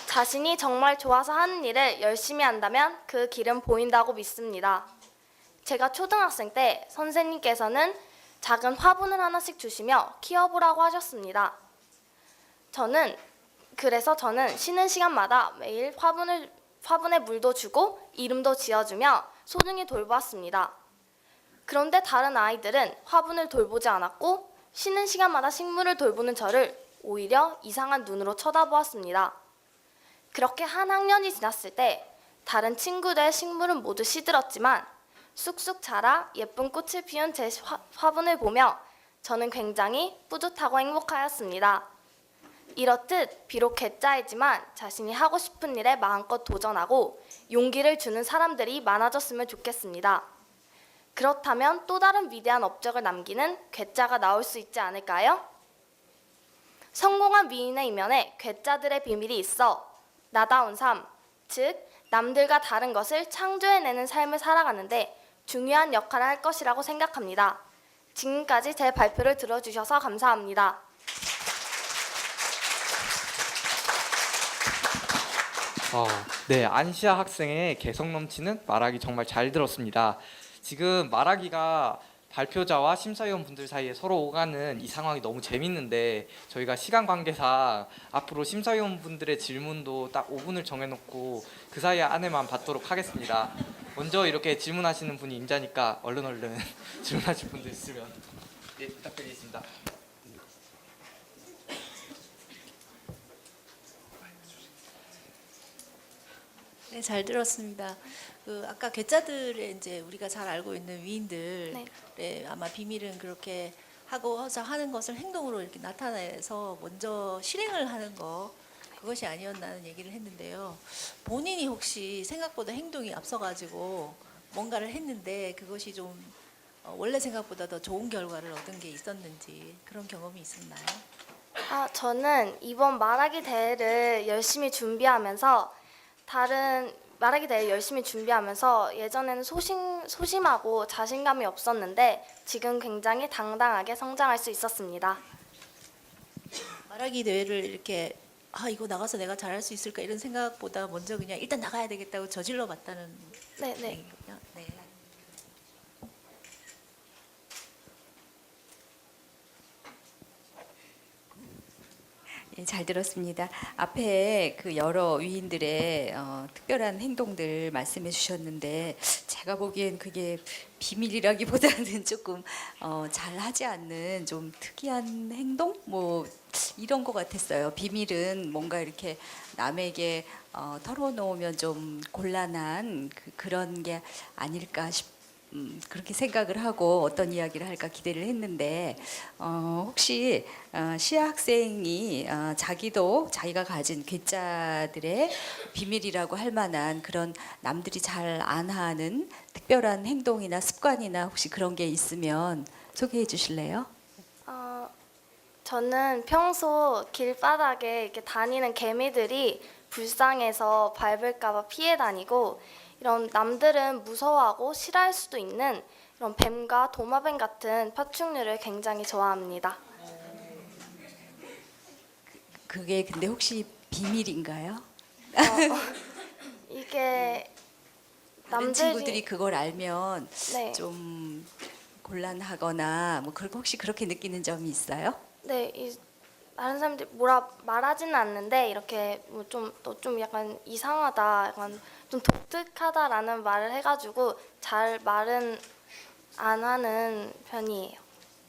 자신이 정말 좋아서 하는 일을 열심히 한다면 그 길은 보인다고 믿습니다. 제가 초등학생 때 선생님께서는 작은 화분을 하나씩 주시며 키워보라고 하셨습니다. 그래서 저는 쉬는 시간마다 매일 화분에 물도 주고 이름도 지어주며 소중히 돌보았습니다. 그런데 다른 아이들은 화분을 돌보지 않았고 쉬는 시간마다 식물을 돌보는 저를 오히려 이상한 눈으로 쳐다보았습니다. 그렇게 한 학년이 지났을 때 다른 친구들의 식물은 모두 시들었지만 쑥쑥 자라 예쁜 꽃을 피운 제 화분을 보며 저는 굉장히 뿌듯하고 행복하였습니다. 이렇듯 비록 괴짜이지만 자신이 하고 싶은 일에 마음껏 도전하고 용기를 주는 사람들이 많아졌으면 좋겠습니다. 그렇다면 또 다른 위대한 업적을 남기는 괴짜가 나올 수 있지 않을까요? 성공한 위인의 이면에 괴짜들의 비밀이 있어 나다운 삶, 즉 남들과 다른 것을 창조해내는 삶을 살아가는데 중요한 역할을 할 것이라고 생각합니다. 지금까지 제 발표를 들어주셔서 감사합니다. 네, 안시아 학생의 개성 넘치는 말하기 정말 잘 들었습니다. 지금 말하기가 발표자와 심사위원 분들 사이에 서로 오가는 이 상황이 너무 재밌는데 저희가 시간 관계상 앞으로 심사위원 분들의 질문도 딱 5분을 정해놓고 그 사이 안에만 받도록 하겠습니다. 먼저 이렇게 질문하시는 분이 임자니까 얼른 질문하실 분들 있으면 부탁드리겠습니다. 네, 잘 들었습니다. 아까 괴짜들의 이제 우리가 잘 알고 있는 위인들의 아마 비밀은 그렇게 하고서 하는 것을 행동으로 이렇게 나타내서 먼저 실행을 하는 거 그것이 아니었나는 얘기를 했는데요. 본인이 혹시 생각보다 행동이 앞서가지고 뭔가를 했는데 그것이 좀 원래 생각보다 더 좋은 결과를 얻은 게 있었는지 그런 경험이 있었나요? 저는 이번 말하기 대회를 열심히 준비하면서 예전에는 소심하고 자신감이 없었는데 지금 굉장히 당당하게 성장할 수 있었습니다. 말하기 대회를 이렇게 이거 나가서 내가 잘할 수 있을까 이런 생각보다 먼저 그냥 일단 나가야 되겠다고 저질러 봤다는 네. 얘기군요. 네. 예, 잘 들었습니다. 앞에 그 여러 위인들의 특별한 행동들 말씀해 주셨는데 제가 보기엔 그게 비밀이라기보다는 조금 잘하지 않는 좀 특이한 행동 뭐 이런 것 같았어요. 비밀은 뭔가 이렇게 남에게 털어놓으면 좀 곤란한 그런 게 아닐까 그렇게 생각을 하고 어떤 이야기를 할까 기대를 했는데 혹시 시아 학생이 자기가 가진 괴짜들의 비밀이라고 할 만한 그런 남들이 잘 안 하는 특별한 행동이나 습관이나 혹시 그런 게 있으면 소개해 주실래요? 저는 평소 길바닥에 이렇게 다니는 개미들이 불쌍해서 밟을까봐 피해 다니고 이런 남들은 무서워하고 싫어할 수도 있는 이런 뱀과 도마뱀 같은 파충류를 굉장히 좋아합니다. 그게 근데 혹시 비밀인가요? 이게 다른 친구들이 그걸 알면 네. 좀 곤란하거나 뭐 혹시 그렇게 느끼는 점이 있어요? 네, 다른 사람들이 말하지는 않는데 이렇게 좀 약간 이상하다, 약간 좀 독특하다라는 말을 해가지고 잘 말은 안 하는 편이에요.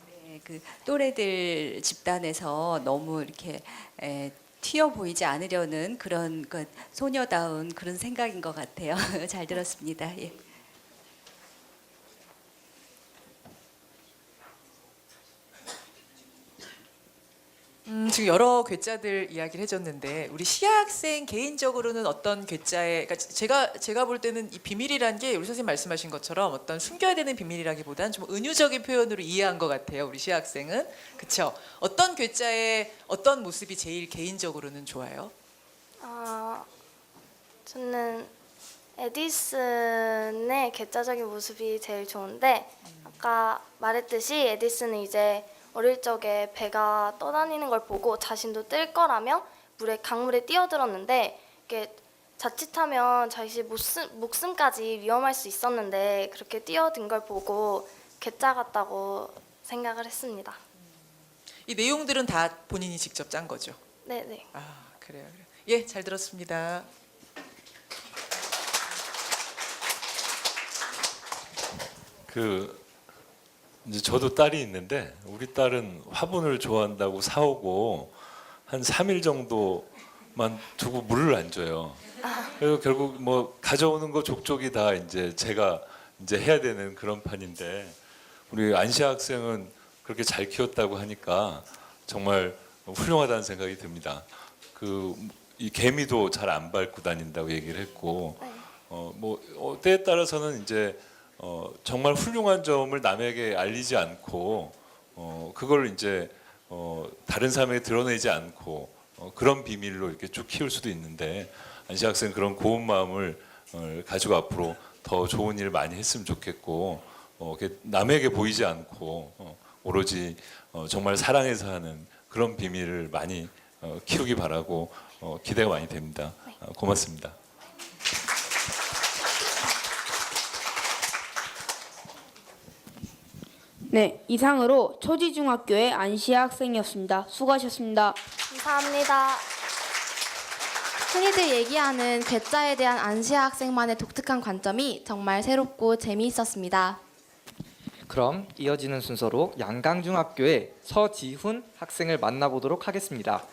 네, 그 또래들 집단에서 너무 이렇게 튀어 보이지 않으려는 그런 소녀다운 그런 생각인 것 같아요. 잘 들었습니다. 예. 지금 여러 괴짜들 이야기를 해줬는데 우리 시아 학생 개인적으로는 어떤 괴짜에 그러니까 제가 볼 때는 이 비밀이란 게 우리 선생님 말씀하신 것처럼 어떤 숨겨야 되는 비밀이라기보다는 좀 은유적인 표현으로 이해한 것 같아요. 우리 시아 학생은 그렇죠. 어떤 괴짜의 어떤 모습이 제일 개인적으로는 좋아요? 저는 에디슨의 괴짜적인 모습이 제일 좋은데 아까 말했듯이 에디슨은 이제 어릴 적에 배가 떠다니는 걸 보고 자신도 뜰 거라며 강물에 뛰어들었는데 이게 자칫하면 자신의 목숨까지 위험할 수 있었는데 그렇게 뛰어든 걸 보고 괴짜 같다고 생각을 했습니다. 이 내용들은 다 본인이 직접 짠 거죠? 네. 그래요. 예, 잘 들었습니다. 이제 저도 딸이 있는데 우리 딸은 화분을 좋아한다고 사오고 한 3일 정도만 두고 물을 안 줘요. 그래서 결국 뭐 가져오는 거 족족이 다 이제 제가 이제 해야 되는 그런 판인데 우리 안시아 학생은 그렇게 잘 키웠다고 하니까 정말 훌륭하다는 생각이 듭니다. 이 개미도 잘 안 밟고 다닌다고 얘기를 했고, 때에 따라서는 이제 정말 훌륭한 점을 남에게 알리지 않고, 그걸 이제 다른 사람에게 드러내지 않고 그런 비밀로 이렇게 쭉 키울 수도 있는데, 안시 학생 그런 고운 마음을 가지고 앞으로 더 좋은 일 많이 했으면 좋겠고, 이렇게 남에게 보이지 않고 오로지 정말 사랑해서 하는 그런 비밀을 많이 키우기 바라고 기대가 많이 됩니다. 고맙습니다. 네, 이상으로 초지중학교의 안시아 학생이었습니다. 수고하셨습니다. 감사합니다. 흔히들 얘기하는 괴짜에 대한 안시아 학생만의 독특한 관점이 정말 새롭고 재미있었습니다. 그럼 이어지는 순서로 양강중학교의 서지훈 학생을 만나보도록 하겠습니다.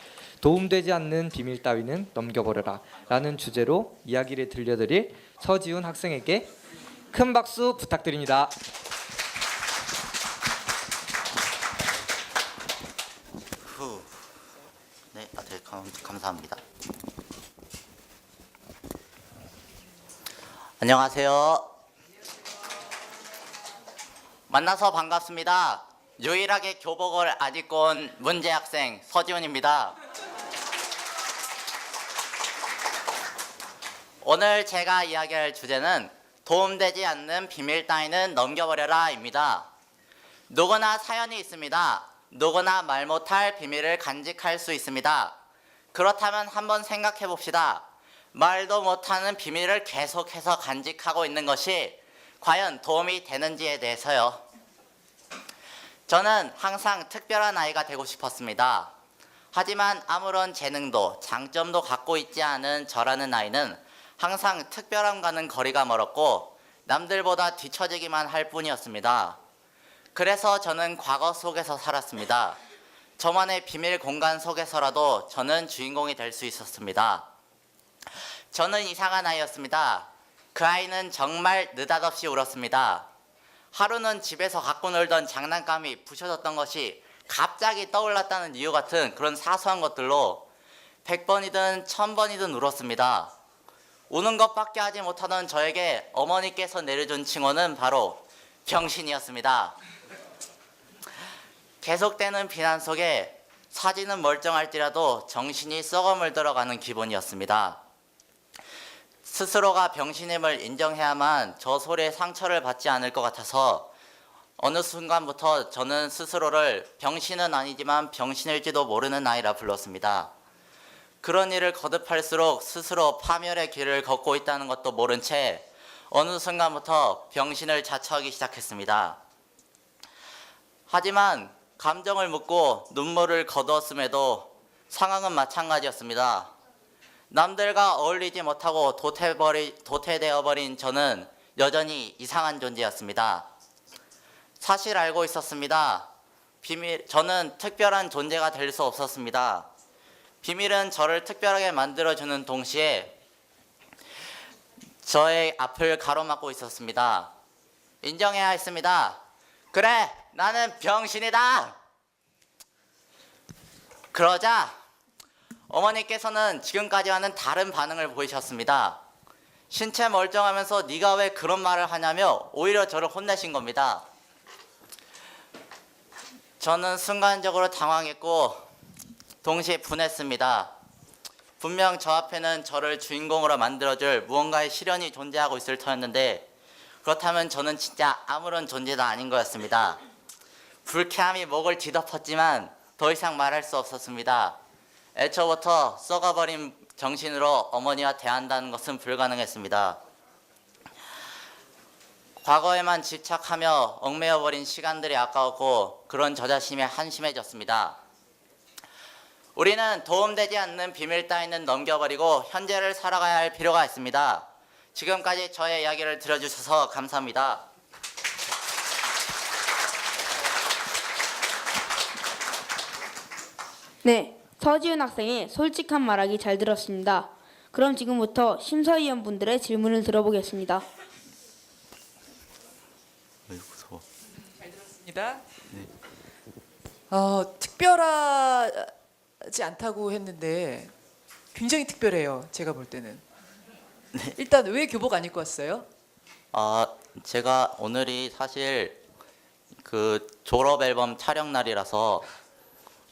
도움되지 않는 비밀 따위는 넘겨버려라 라는 주제로 이야기를 들려드릴 서지훈 학생에게 큰 박수 부탁드립니다. 네, 감사합니다. 안녕하세요. 만나서 반갑습니다. 유일하게 교복을 안 입고 온 문제 학생 서지훈입니다. 오늘 제가 이야기할 주제는 도움되지 않는 비밀 따위는 넘겨버려라입니다. 누구나 사연이 있습니다. 누구나 말 못할 비밀을 간직할 수 있습니다. 그렇다면 한번 생각해 봅시다. 말도 못하는 비밀을 계속해서 간직하고 있는 것이 과연 도움이 되는지에 대해서요. 저는 항상 특별한 아이가 되고 싶었습니다. 하지만 아무런 재능도 장점도 갖고 있지 않은 저라는 아이는 항상 특별함과는 거리가 멀었고 남들보다 뒤처지기만 할 뿐이었습니다. 그래서 저는 과거 속에서 살았습니다. 저만의 비밀 공간 속에서라도 저는 주인공이 될 수 있었습니다. 저는 이상한 아이였습니다. 그 아이는 정말 느닷없이 울었습니다. 하루는 집에서 갖고 놀던 장난감이 부셔졌던 것이 갑자기 떠올랐다는 이유 같은 그런 사소한 것들로 100번이든 1000번이든 울었습니다. 우는 것밖에 하지 못하던 저에게 어머니께서 내려준 칭호는 바로 병신이었습니다. 계속되는 비난 속에 사지는 멀쩡할지라도 정신이 썩어물들어가는 기분이었습니다. 스스로가 병신임을 인정해야만 저 소리에 상처를 받지 않을 것 같아서 어느 순간부터 저는 스스로를 병신은 아니지만 병신일지도 모르는 아이라 불렀습니다. 그런 일을 거듭할수록 스스로 파멸의 길을 걷고 있다는 것도 모른 채 어느 순간부터 병신을 자처하기 시작했습니다. 하지만 감정을 묻고 눈물을 거두었음에도 상황은 마찬가지였습니다. 남들과 어울리지 못하고 도태되어버린 저는 여전히 이상한 존재였습니다. 사실 알고 있었습니다. 저는 특별한 존재가 될 수 없었습니다. 비밀은 저를 특별하게 만들어주는 동시에 저의 앞을 가로막고 있었습니다. 인정해야 했습니다. 그래, 나는 병신이다. 그러자 어머니께서는 지금까지와는 다른 반응을 보이셨습니다. 신체 멀쩡하면서 네가 왜 그런 말을 하냐며 오히려 저를 혼내신 겁니다. 저는 순간적으로 당황했고 동시에 분했습니다. 분명 저 앞에는 저를 주인공으로 만들어줄 무언가의 시련이 존재하고 있을 터였는데 그렇다면 저는 진짜 아무런 존재도 아닌 거였습니다. 불쾌함이 목을 뒤덮었지만 더 이상 말할 수 없었습니다. 애초부터 썩어버린 정신으로 어머니와 대한다는 것은 불가능했습니다. 과거에만 집착하며 얽매여버린 시간들이 아까웠고 그런 저 자신이 한심해졌습니다. 우리는 도움되지 않는 비밀 따위는 넘겨버리고 현재를 살아가야 할 필요가 있습니다. 지금까지 저의 이야기를 들어주셔서 감사합니다. 네, 서지훈 학생의 솔직한 말하기 잘 들었습니다. 그럼 지금부터 심사위원분들의 질문을 들어보겠습니다. 잘 들었습니다. 특별한 특별하지 않다고 했는데 굉장히 특별해요. 제가 볼 때는. 일단 왜 교복 안 입고 왔어요? 제가 오늘이 사실 그 졸업 앨범 촬영 날이라서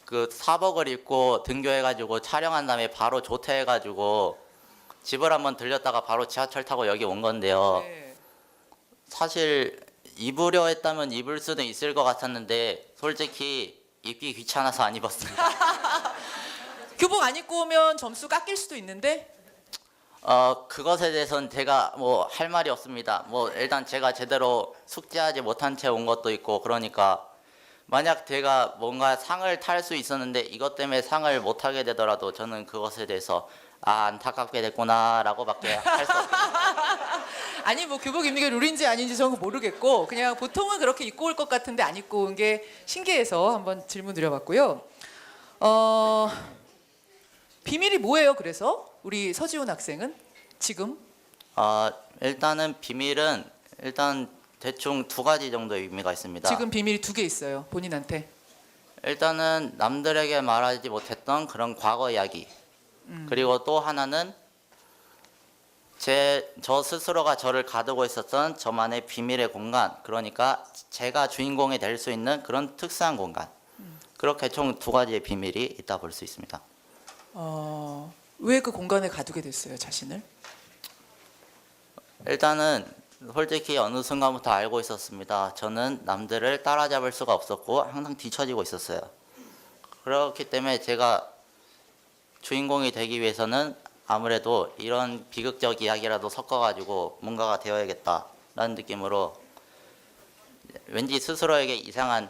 그 사복을 입고 등교해가지고 촬영한 다음에 바로 조퇴해가지고 집을 한번 들렸다가 바로 지하철 타고 여기 온 건데요. 네. 사실 입으려 했다면 입을 수도 있을 것 같았는데 솔직히 입기 귀찮아서 안 입었습니다. 교복 안 입고 오면 점수 깎일 수도 있는데 그것에 대해서는 제가 뭐 할 말이 없습니다. 뭐 일단 제가 제대로 숙제하지 못한 채 온 것도 있고 그러니까 만약 제가 뭔가 상을 탈 수 있었는데 이것 때문에 상을 못 타게 되더라도 저는 그것에 대해서 안타깝게 됐구나라고밖에 할 수 없습니다. 아니 뭐 교복 입는 게 룰인지 아닌지 저는 모르겠고 그냥 보통은 그렇게 입고 올 것 같은데 안 입고 온 게 신기해서 한번 질문 드려봤고요. 비밀이 뭐예요? 그래서 우리 서지훈 학생은 지금 일단은 비밀은 일단 대충 두 가지 정도의 의미가 있습니다. 지금 비밀이 2개 있어요. 본인한테. 일단은 남들에게 말하지 못했던 그런 과거 이야기. 그리고 또 하나는 저 스스로가 저를 가두고 있었던 저만의 비밀의 공간. 그러니까 제가 주인공이 될 수 있는 그런 특수한 공간. 그렇게 총 두 가지의 비밀이 있다 볼 수 있습니다. 왜 그 공간에 가두게 됐어요, 자신을? 일단은 솔직히 어느 순간부터 알고 있었습니다. 저는 남들을 따라잡을 수가 없었고 항상 뒤처지고 있었어요. 그렇기 때문에 제가 주인공이 되기 위해서는 아무래도 이런 비극적 이야기라도 섞어가지고 뭔가가 되어야겠다라는 느낌으로 왠지 스스로에게 이상한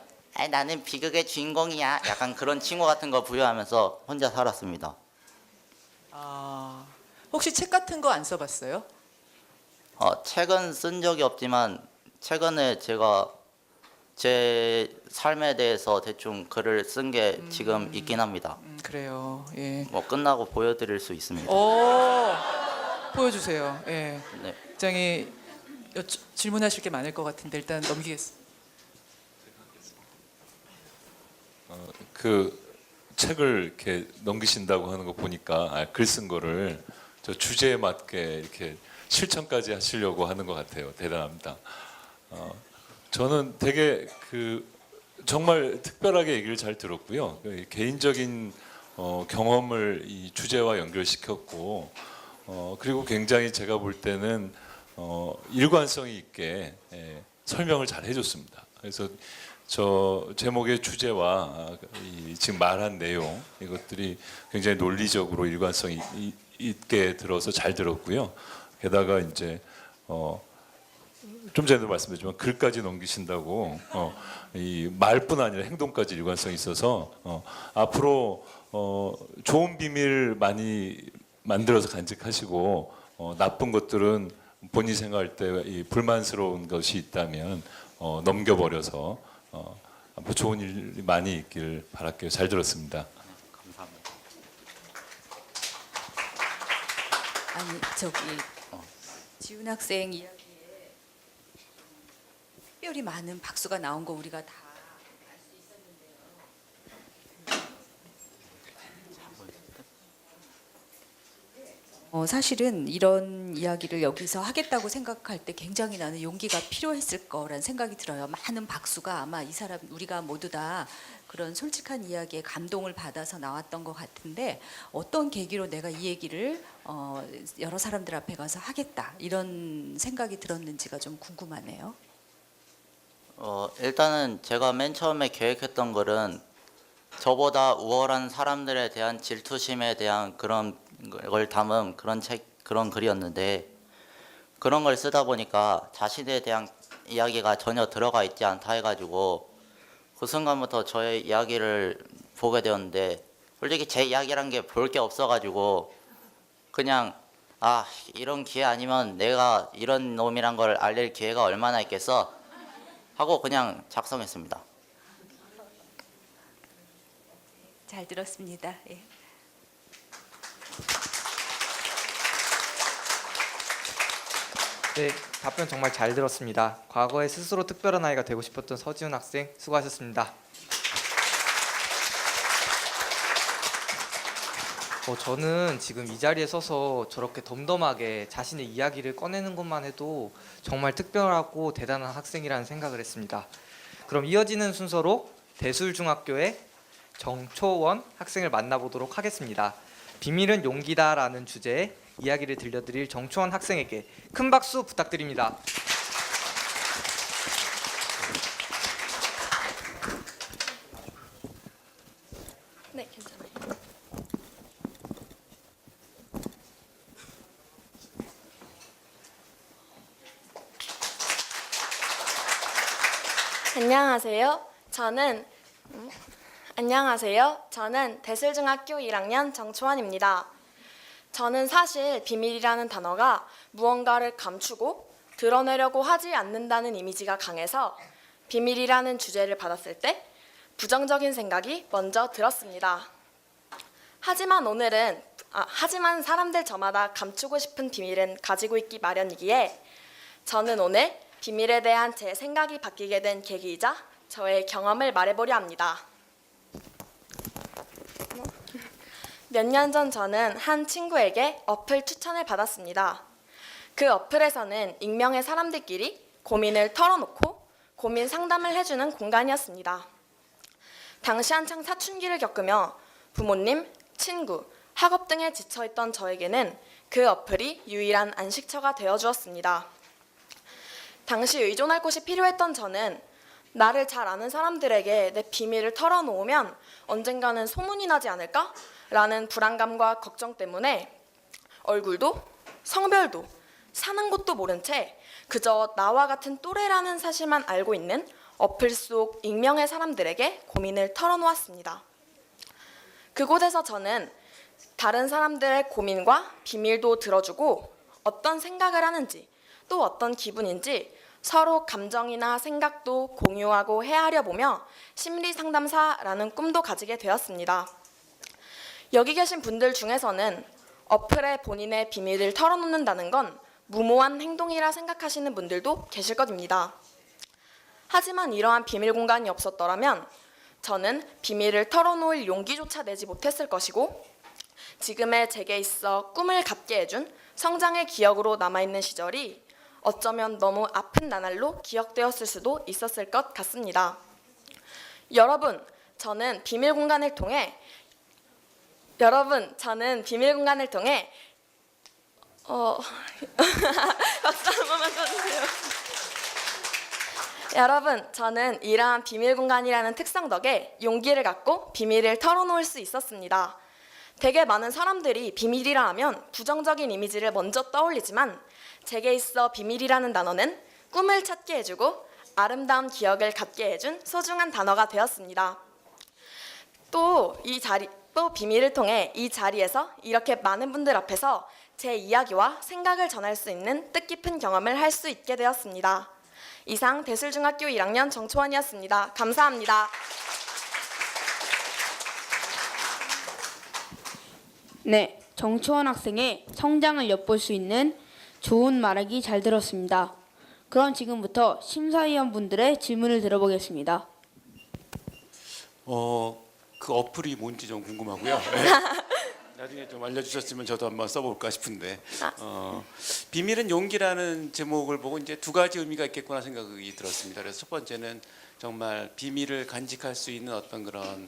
나는 비극의 주인공이야 약간 그런 칭호 같은 거 부여하면서 혼자 살았습니다. 혹시 책 같은 거 안 써봤어요? 책은 쓴 적이 없지만 최근에 제가 제 삶에 대해서 대충 글을 쓴 게 지금 있긴 합니다. 그래요. 예. 뭐 끝나고 보여드릴 수 있습니다. 보여주세요. 예. 네. 굉장히 질문하실 게 많을 것 같은데 일단 넘기겠습니다. 그 책을 이렇게 넘기신다고 하는 거 보니까 글 쓴 거를 저 주제에 맞게 이렇게 실천까지 하시려고 하는 것 같아요. 대단합니다. 저는 되게 그 정말 특별하게 얘기를 잘 들었고요. 개인적인 경험을 이 주제와 연결시켰고 그리고 굉장히 제가 볼 때는 일관성이 있게 설명을 잘 해줬습니다. 그래서 저 제목의 주제와 지금 말한 내용 이것들이 굉장히 논리적으로 일관성이 있게 들어서 잘 들었고요. 게다가 이제 좀 전에도 말씀드렸지만 글까지 넘기신다고 이 말뿐 아니라 행동까지 일관성이 있어서 앞으로 좋은 비밀 많이 만들어서 간직하시고 나쁜 것들은 본인이 생각할 때 이 불만스러운 것이 있다면 넘겨버려서 앞으로 좋은 일이 많이 있길 바랄게요. 잘 들었습니다. 감사합니다. 아니 저기 지훈 학생 이야기에 특별히 많은 박수가 나온 거 우리가 다 알 수 있었는데요. 사실은 이런 이야기를 여기서 하겠다고 생각할 때 굉장히 나는 용기가 필요했을 거란 생각이 들어요. 많은 박수가 아마 이 사람 우리가 모두 다 그런 솔직한 이야기에 감동을 받아서 나왔던 것 같은데 어떤 계기로 내가 이 얘기를 여러 사람들 앞에 가서 하겠다 이런 생각이 들었는지가 좀 궁금하네요. 일단은 제가 맨 처음에 계획했던 글은 저보다 우월한 사람들에 대한 질투심에 대한 그런 걸 담은 그런 글이었는데 그런 걸 쓰다 보니까 자신에 대한 이야기가 전혀 들어가 있지 않다 해가지고 그 순간부터 저의 이야기를 보게 되었는데 솔직히 제 이야기란 게 볼 게 없어가지고 그냥 이런 기회 아니면 내가 이런 놈이란 걸 알릴 기회가 얼마나 있겠어 하고 그냥 작성했습니다. 잘 들었습니다. 예. 네, 답변 정말 잘 들었습니다. 과거에 스스로 특별한 아이가 되고 싶었던 서지훈 학생 수고하셨습니다. 저는 지금 이 자리에 서서 저렇게 덤덤하게 자신의 이야기를 꺼내는 것만 해도 정말 특별하고 대단한 학생이라는 생각을 했습니다. 그럼 이어지는 순서로 대술중학교의 정초원 학생을 만나보도록 하겠습니다. 비밀은 용기다라는 주제의 이야기를 들려드릴 정초원 학생에게 큰 박수 부탁드립니다. 네, 괜찮아요. 안녕하세요. 저는 대술중학교 1학년 정초원입니다. 저는 사실 비밀이라는 단어가 무언가를 감추고 드러내려고 하지 않는다는 이미지가 강해서 비밀이라는 주제를 받았을 때 부정적인 생각이 먼저 들었습니다. 하지만 사람들 저마다 감추고 싶은 비밀은 가지고 있기 마련이기에 저는 오늘 비밀에 대한 제 생각이 바뀌게 된 계기이자 저의 경험을 말해보려 합니다. 몇 년 전 저는 한 친구에게 어플 추천을 받았습니다. 그 어플에서는 익명의 사람들끼리 고민을 털어놓고 고민 상담을 해주는 공간이었습니다. 당시 한창 사춘기를 겪으며 부모님, 친구, 학업 등에 지쳐있던 저에게는 그 어플이 유일한 안식처가 되어주었습니다. 당시 의존할 곳이 필요했던 저는 나를 잘 아는 사람들에게 내 비밀을 털어놓으면 언젠가는 소문이 나지 않을까? 라는 불안감과 걱정 때문에 얼굴도 성별도 사는 곳도 모른 채 그저 나와 같은 또래라는 사실만 알고 있는 어플 속 익명의 사람들에게 고민을 털어놓았습니다. 그곳에서 저는 다른 사람들의 고민과 비밀도 들어주고 어떤 생각을 하는지 또 어떤 기분인지 서로 감정이나 생각도 공유하고 헤아려 보며 심리 상담사라는 꿈도 가지게 되었습니다. 여기 계신 분들 중에서는 어플에 본인의 비밀을 털어놓는다는 건 무모한 행동이라 생각하시는 분들도 계실 것입니다. 하지만 이러한 비밀 공간이 없었더라면 저는 비밀을 털어놓을 용기조차 내지 못했을 것이고 지금의 제게 있어 꿈을 갖게 해준 성장의 기억으로 남아있는 시절이 어쩌면 너무 아픈 나날로 기억되었을 수도 있었을 것 같습니다. 여러분, 저는 비밀 공간을 통해 박수 한 번만 쳐주세요. 여러분, 저는 이러한 비밀 공간이라는 특성 덕에 용기를 갖고 비밀을 털어놓을 수 있었습니다. 되게 많은 사람들이 비밀이라 하면 부정적인 이미지를 먼저 떠올리지만 제게 있어 비밀이라는 단어는 꿈을 찾게 해주고 아름다운 기억을 갖게 해준 소중한 단어가 되었습니다. 또 비밀을 통해 이 자리에서 이렇게 많은 분들 앞에서 제 이야기와 생각을 전할 수 있는 뜻깊은 경험을 할 수 있게 되었습니다. 이상 대술중학교 1학년 정초원이었습니다. 감사합니다. 네, 정초원 학생의 성장을 엿볼 수 있는 좋은 말하기 잘 들었습니다. 그럼 지금부터 심사위원분들의 질문을 들어보겠습니다. 그 어플이 뭔지 좀 궁금하고요. 나중에 좀 알려주셨으면 저도 한번 써볼까 싶은데 비밀은 용기라는 제목을 보고 이제 두 가지 의미가 있겠구나 생각이 들었습니다. 그래서 첫 번째는 정말 비밀을 간직할 수 있는 어떤 그런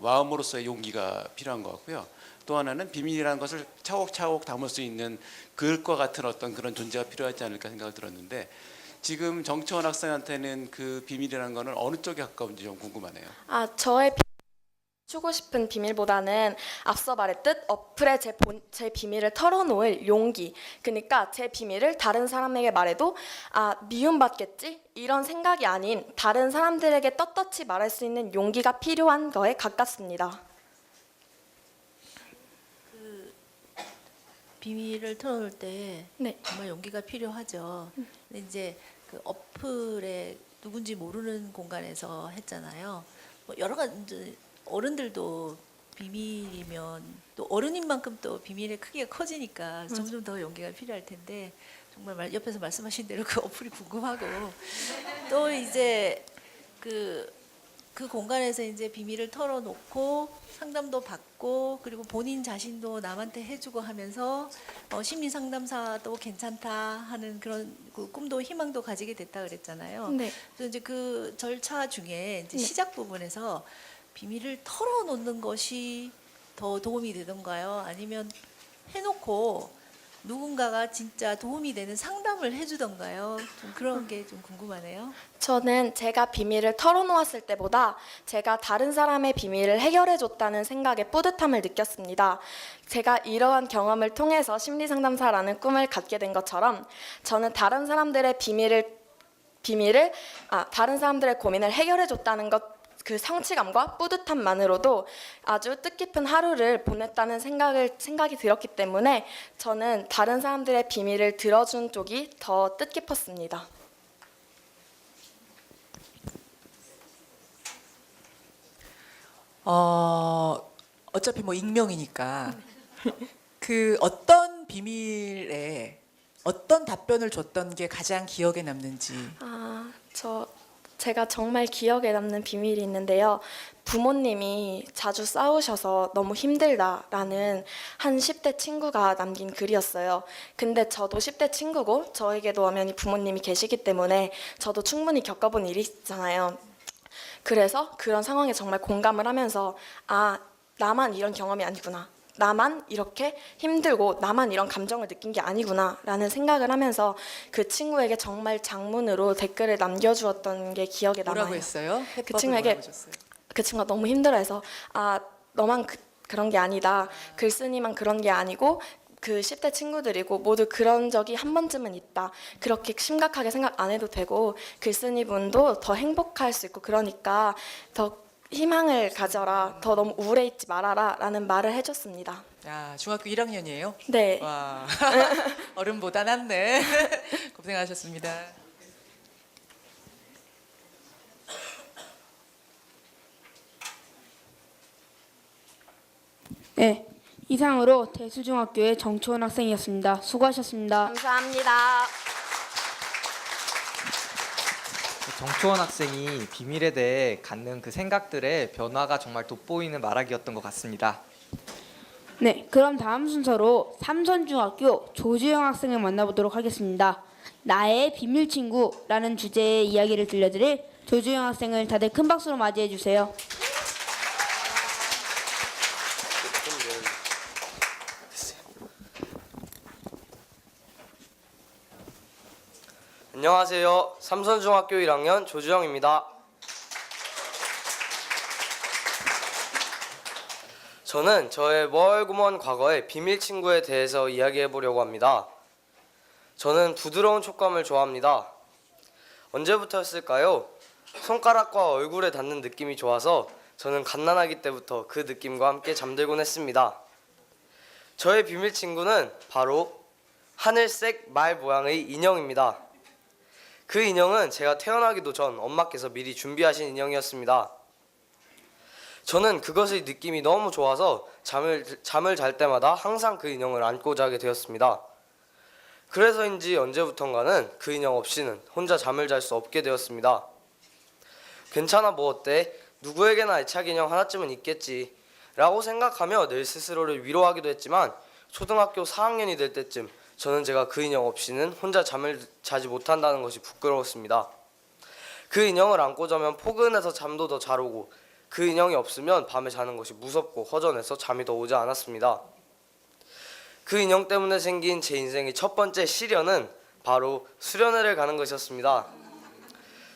마음으로서의 용기가 필요한 것 같고요. 또 하나는 비밀이라는 것을 차곡차곡 담을 수 있는 그릇과 같은 어떤 그런 존재가 필요하지 않을까 생각을 들었는데 지금 정초원 학생한테는 그 비밀이라는 거는 어느 쪽에 가까운지 좀 궁금하네요. 저의 주고 싶은 비밀보다는 앞서 말했듯 어플에 제 비밀을 털어놓을 용기, 그러니까 제 비밀을 다른 사람에게 말해도 미움받겠지? 이런 생각이 아닌 다른 사람들에게 떳떳이 말할 수 있는 용기가 필요한 거에 가깝습니다. 비밀을 털어놓을 때 네. 정말 용기가 필요하죠. 근데 이제 그 어플에 누군지 모르는 공간에서 했잖아요. 뭐 여러 가지 어른들도 비밀이면 또 어른인 만큼 또 비밀의 크기가 커지니까 점점 더 용기가 필요할 텐데 정말 옆에서 말씀하신 대로 그 어플이 궁금하고 또 이제 그 그 공간에서 이제 비밀을 털어놓고 상담도 받고 그리고 본인 자신도 남한테 해주고 하면서 심리 상담사도 괜찮다 하는 그런 그 꿈도 희망도 가지게 됐다 그랬잖아요. 네. 그래서 이제 그 절차 중에 이제 네. 시작 부분에서 비밀을 털어놓는 것이 더 도움이 되던가요? 아니면 해놓고 누군가가 진짜 도움이 되는 상담을 해주던가요? 좀 그런 게 좀 궁금하네요. 저는 제가 비밀을 털어놓았을 때보다 제가 다른 사람의 비밀을 해결해줬다는 생각에 뿌듯함을 느꼈습니다. 제가 이러한 경험을 통해서 심리상담사라는 꿈을 갖게 된 것처럼 저는 다른 사람들의 다른 사람들의 고민을 해결해줬다는 것, 그 성취감과 뿌듯함만으로도 아주 뜻깊은 하루를 보냈다는 생각이 들었기 때문에 저는 다른 사람들의 비밀을 들어준 쪽이 더 뜻깊었습니다. 어차피 뭐 익명이니까 그 어떤 비밀에 어떤 답변을 줬던 게 가장 기억에 남는지. 제가 정말 기억에 남는 비밀이 있는데요. 부모님이 자주 싸우셔서 너무 힘들다라는 한 10대 친구가 남긴 글이었어요. 근데 저도 10대 친구고 저에게도 엄연히 부모님이 계시기 때문에 저도 충분히 겪어본 일이잖아요. 그래서 그런 상황에 정말 공감을 하면서 나만 이런 경험이 아니구나. 나만 이렇게 힘들고 나만 이런 감정을 느낀 게 아니구나 라는 생각을 하면서 그 친구에게 정말 장문으로 댓글을 남겨주었던 게 기억에 남아요. 뭐라고 했어요? 그 친구에게 그 친구가 너무 힘들어해서 너만 그런 게 아니다. 글쓴이만 그런 게 아니고 그 10대 친구들이고 모두 그런 적이 한 번쯤은 있다. 그렇게 심각하게 생각 안 해도 되고 글쓴이 분도 더 행복할 수 있고 그러니까 더 희망을 가져라. 더 너무 우울해 있지 말아라 라는 말을 해줬습니다. 야, 중학교 1학년이에요? 네. 와, 어른보다 낫네. 고생하셨습니다. 네, 이상으로 대수중학교의 정초원 학생이었습니다. 수고하셨습니다. 감사합니다. 정초원 학생이 비밀에 대해 갖는 그 생각들의 변화가 정말 돋보이는 말하기였던 것 같습니다. 네, 그럼 다음 순서로 삼선중학교 조주영 학생을 만나보도록 하겠습니다. 나의 비밀 친구라는 주제의 이야기를 들려드릴 조주영 학생을 다들 큰 박수로 맞이해 주세요. 안녕하세요. 삼선중학교 1학년 조주영입니다. 저는 저의 멀고 먼 과거의 비밀 친구에 대해서 이야기해 보려고 합니다. 저는 부드러운 촉감을 좋아합니다. 언제부터였을까요? 손가락과 얼굴에 닿는 느낌이 좋아서 저는 갓난아기 때부터 그 느낌과 함께 잠들곤 했습니다. 저의 비밀 친구는 바로 하늘색 말 모양의 인형입니다. 그 인형은 제가 태어나기도 전 엄마께서 미리 준비하신 인형이었습니다. 저는 그것의 느낌이 너무 좋아서 잠을 잘 때마다 항상 그 인형을 안고 자게 되었습니다. 그래서인지 언제부턴가는 그 인형 없이는 혼자 잠을 잘 수 없게 되었습니다. 괜찮아 뭐 어때? 누구에게나 애착 인형 하나쯤은 있겠지 라고 생각하며 늘 스스로를 위로하기도 했지만 초등학교 4학년이 될 때쯤 저는 제가 그 인형 없이는 혼자 잠을 자지 못한다는 것이 부끄러웠습니다. 그 인형을 안고 자면 포근해서 잠도 더 잘 오고 그 인형이 없으면 밤에 자는 것이 무섭고 허전해서 잠이 더 오지 않았습니다. 그 인형 때문에 생긴 제 인생의 첫 번째 시련은 바로 수련회를 가는 것이었습니다.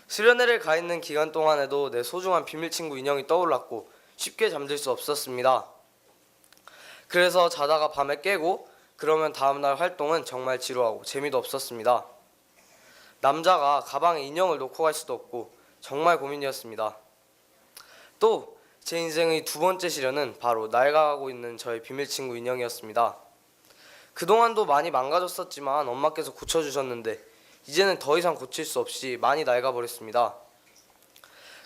수련회를 가 있는 기간 동안에도 내 소중한 비밀 친구 인형이 떠올랐고 쉽게 잠들 수 없었습니다. 그래서 자다가 밤에 깨고 그러면 다음날 활동은 정말 지루하고 재미도 없었습니다. 남자가 가방에 인형을 놓고 갈 수도 없고 정말 고민이었습니다. 또 제 인생의 두 번째 시련은 바로 낡아가고 있는 저의 비밀 친구 인형이었습니다. 그동안도 많이 망가졌었지만 엄마께서 고쳐주셨는데 이제는 더 이상 고칠 수 없이 많이 낡아버렸습니다.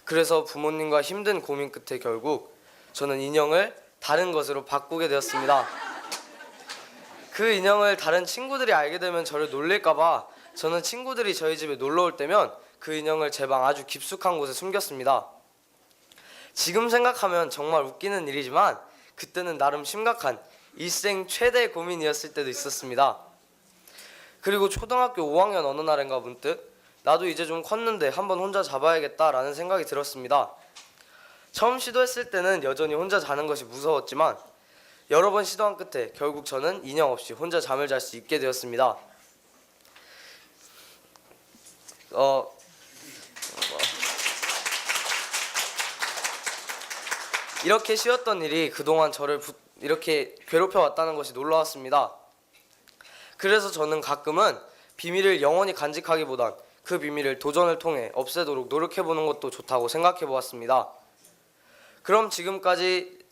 그래서 부모님과 힘든 고민 끝에 결국 저는 인형을 다른 것으로 바꾸게 되었습니다. 그 인형을 다른 친구들이 알게 되면 저를 놀릴까봐 저는 친구들이 저희 집에 놀러 올 때면 그 인형을 제 방 아주 깊숙한 곳에 숨겼습니다. 지금 생각하면 정말 웃기는 일이지만 그때는 나름 심각한 일생 최대 고민이었을 때도 있었습니다. 그리고 초등학교 5학년 어느 날인가 문득 나도 이제 좀 컸는데 한번 혼자 잡아야겠다라는 생각이 들었습니다. 처음 시도했을 때는 여전히 혼자 자는 것이 무서웠지만 여러 번 시도한 끝에 결국 저는 인형 없이 혼자 잠을 잘 수 있게 되었습니다. 이렇게 쉬웠던 일이 그동안 저를 이렇게 괴롭혀 왔다는 것이 놀라웠습니다. 그래서 저는 가끔은 비밀을 영원히 간직하기보단 그 비밀을 도전을 통해 없애도록 노력해보는 것도 좋다고 생각해보았습니다. 그럼 지금까지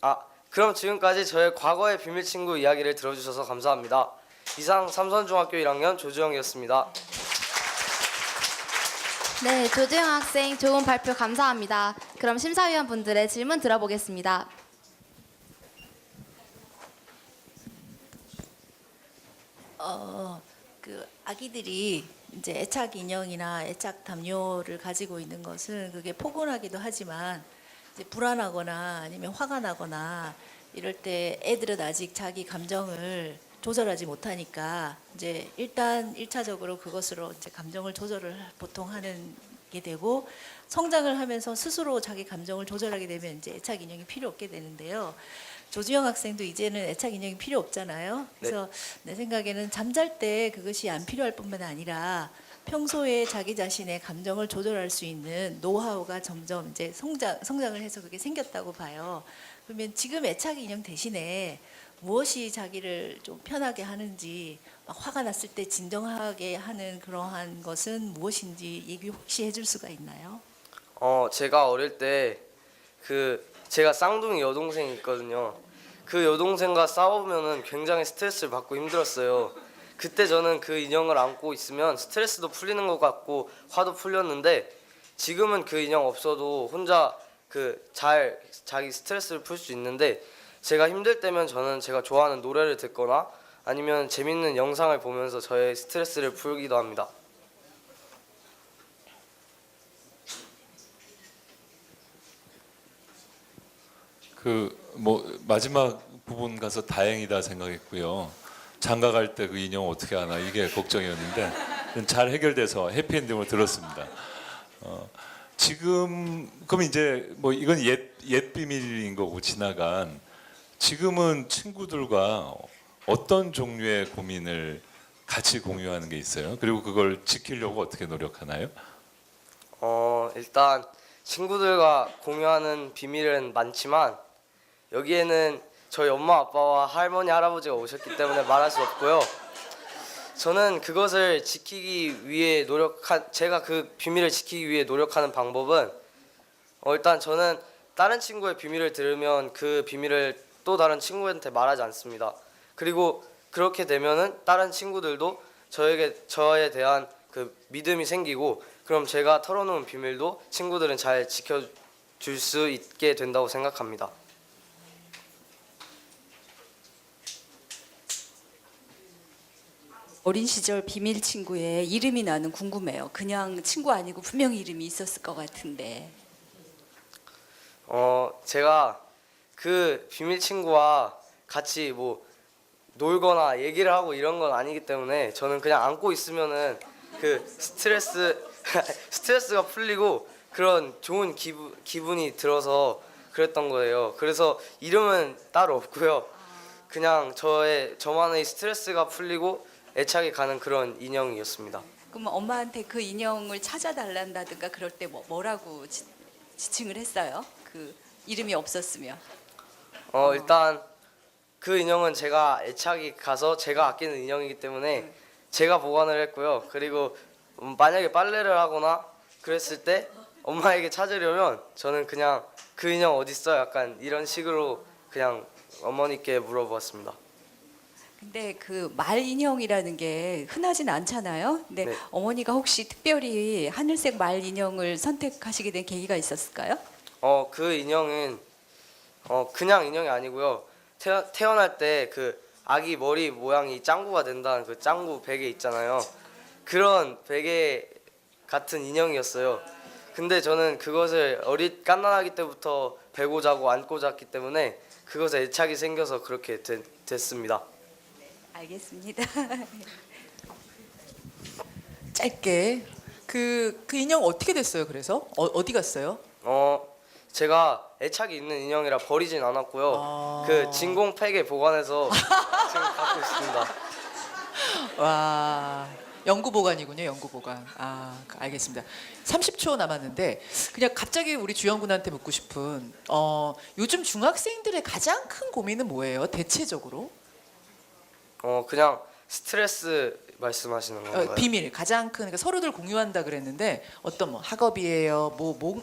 저의 과거의 비밀 친구 이야기를 들어주셔서 감사합니다. 이상 삼선중학교 1학년 조주영이었습니다. 네, 조지영 학생 좋은 발표 감사합니다. 그럼 심사위원분들의 질문 들어보겠습니다. 그 아기들이 이제 애착 인형이나 애착 담요를 가지고 있는 것은 그게 포근하기도 하지만 이제 불안하거나 아니면 화가 나거나 이럴 때 애들은 아직 자기 감정을 조절하지 못하니까 이제 일단 1차적으로 그것으로 이제 감정을 조절을 보통 하는 게 되고 성장을 하면서 스스로 자기 감정을 조절하게 되면 이제 애착 인형이 필요 없게 되는데요. 조주영 학생도 이제는 애착 인형이 필요 없잖아요. 그래서 내 생각에는 잠잘 때 그것이 안 필요할 뿐만 아니라 평소에 자기 자신의 감정을 조절할 수 있는 노하우가 점점 이제 성장을 해서 그게 생겼다고 봐요. 그러면 지금 애착 인형 대신에 무엇이 자기를 좀 편하게 하는지, 막 화가 났을 때 진정하게 하는 그러한 것은 무엇인지 얘기 혹시 해줄 수가 있나요? 제가 어릴 때 제가 쌍둥이 여동생이 있거든요. 그 여동생과 싸우면은 굉장히 스트레스를 받고 힘들었어요. 그때 저는 그 인형을 안고 있으면 스트레스도 풀리는 것 같고 화도 풀렸는데 지금은 그 인형 없어도 혼자 자기 스트레스를 풀 수 있는데 제가 힘들 때면 저는 제가 좋아하는 노래를 듣거나 아니면 재밌는 영상을 보면서 저의 스트레스를 풀기도 합니다. 마지막 부분 가서 다행이다 생각했고요. 장가 갈 때 그 인형 어떻게 하나 이게 걱정이었는데 잘 해결돼서 해피엔딩을 들었습니다. 지금 그럼 이제 이건 옛 비밀인 거고 지나간 지금은 친구들과 어떤 종류의 고민을 같이 공유하는 게 있어요? 그리고 그걸 지키려고 어떻게 노력하나요? 일단 친구들과 공유하는 비밀은 많지만 여기에는 저희 엄마 아빠와 할머니 할아버지가 오셨기 때문에 말할 수 없고요. 저는 그것을 지키기 위해 제가 그 비밀을 지키기 위해 노력하는 방법은 일단 저는 다른 친구의 비밀을 들으면 그 비밀을 또 다른 친구한테 말하지 않습니다. 그리고 그렇게 되면은 다른 친구들도 저에 대한 그 믿음이 생기고 그럼 제가 털어놓은 비밀도 친구들은 잘 지켜줄 수 있게 된다고 생각합니다. 어린 시절 비밀 친구의 이름이 나는 궁금해요. 그냥 친구 아니고 분명히 이름이 있었을 것 같은데. 제가 그 비밀 친구와 같이 놀거나 얘기를 하고 이런 건 아니기 때문에 저는 그냥 안고 있으면은 그 스트레스가 풀리고 그런 좋은 기분이 들어서 그랬던 거예요. 그래서 이름은 따로 없고요. 그냥 저만의 스트레스가 풀리고 애착이 가는 그런 인형이었습니다. 그럼 엄마한테 그 인형을 찾아달란다든가 그럴 때 뭐라고 지칭을 했어요? 그 이름이 없었으면. 일단 그 인형은 제가 애착이 가서 제가 아끼는 인형이기 때문에 제가 보관을 했고요. 그리고 만약에 빨래를 하거나 그랬을 때 엄마에게 찾으려면 저는 그냥 그 인형 어디 있어? 약간 이런 식으로 그냥 어머니께 물어보았습니다. 근데 그 말 인형이라는 게 흔하진 않잖아요. 근데 네. 어머니가 혹시 특별히 하늘색 말 인형을 선택하시게 된 계기가 있었을까요? 그 인형은 그냥 인형이 아니고요. 태어날 때 그 아기 머리 모양이 짱구가 된다는 그 짱구 베개 있잖아요. 그런 베개 같은 인형이었어요. 근데 저는 그것을 갓난아기 때부터 베고 자고 안고 잤기 때문에 그것에 애착이 생겨서 그렇게 됐습니다. 알겠습니다. 짧게 그 인형 어떻게 됐어요? 그래서 어디 갔어요? 제가 애착이 있는 인형이라 버리진 않았고요. 그 진공팩에 보관해서 지금 갖고 있습니다. 와, 연구 보관이군요. 연구 보관. 알겠습니다. 30초 남았는데 그냥 갑자기 우리 주영 군한테 묻고 싶은 요즘 중학생들의 가장 큰 고민은 뭐예요? 대체적으로? 그냥 스트레스 말씀하시는 건가요? 비밀 가장 큰 그러니까 서로들 공유한다 그랬는데 어떤 뭐 학업이에요?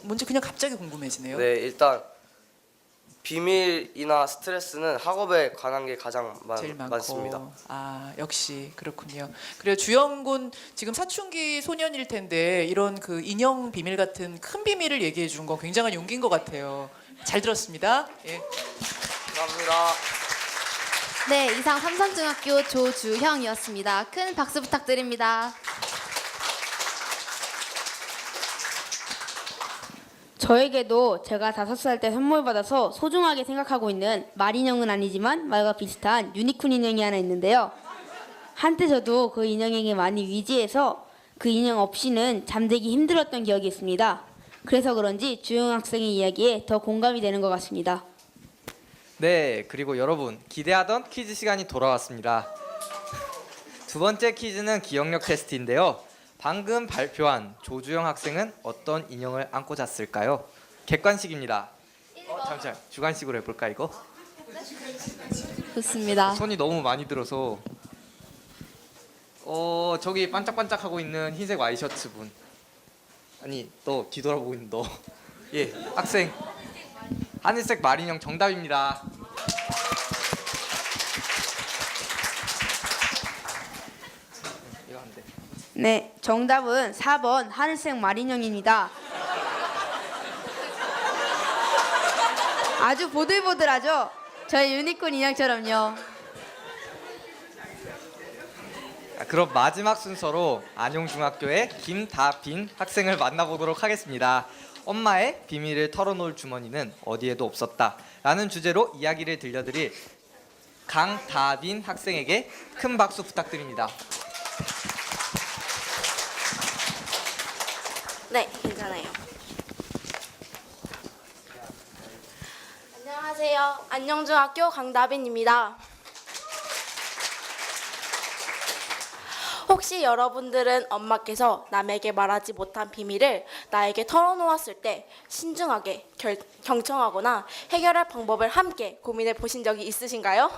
뭔지 그냥 갑자기 궁금해지네요. 네, 일단 비밀이나 스트레스는 학업에 관한 게 가장 제일 많고. 많습니다. 역시 그렇군요. 그래요. 주영군 지금 사춘기 소년일 텐데 이런 그 인형 비밀 같은 큰 비밀을 얘기해 준 건 굉장한 용기인 것 같아요. 잘 들었습니다. 예. 감사합니다. 네, 이상 삼성중학교 조주형이었습니다. 큰 박수 부탁드립니다. 저에게도 제가 5살 때 선물 받아서 소중하게 생각하고 있는 말 인형은 아니지만 말과 비슷한 유니콘 인형이 하나 있는데요. 한때 저도 그 인형에게 많이 위지해서 그 인형 없이는 잠들기 힘들었던 기억이 있습니다. 그래서 그런지 주영 학생의 이야기에 더 공감이 되는 것 같습니다. 네, 그리고 여러분 기대하던 퀴즈 시간이 돌아왔습니다. 두 번째 퀴즈는 기억력 테스트인데요. 방금 발표한 조주영 학생은 어떤 인형을 안고 잤을까요? 객관식입니다. 잠시만, 주관식으로 해볼까 이거? 좋습니다. 손이 너무 많이 들어서. 저기 반짝반짝하고 있는 흰색 와이셔츠 분. 아니, 너 뒤돌아보고 있는 너. 예, 학생. 하늘색 말인형 정답입니다. 이거 안 돼. 네, 정답은 4번 하늘색 말 인형입니다. 아주 보들보들하죠? 저희 유니콘 인형처럼요. 그럼 마지막 순서로 안용중학교의 김다빈 학생을 만나보도록 하겠습니다. 엄마의 비밀을 털어놓을 주머니는 어디에도 없었다 라는 주제로 이야기를 들려드릴 강다빈 학생에게 큰 박수 부탁드립니다. 네, 괜찮아요. 안녕하세요. 안녕중학교 강다빈입니다. 혹시 여러분들은 엄마께서 남에게 말하지 못한 비밀을 나에게 털어놓았을 때 신중하게 경청하거나 해결할 방법을 함께 고민해 보신 적이 있으신가요?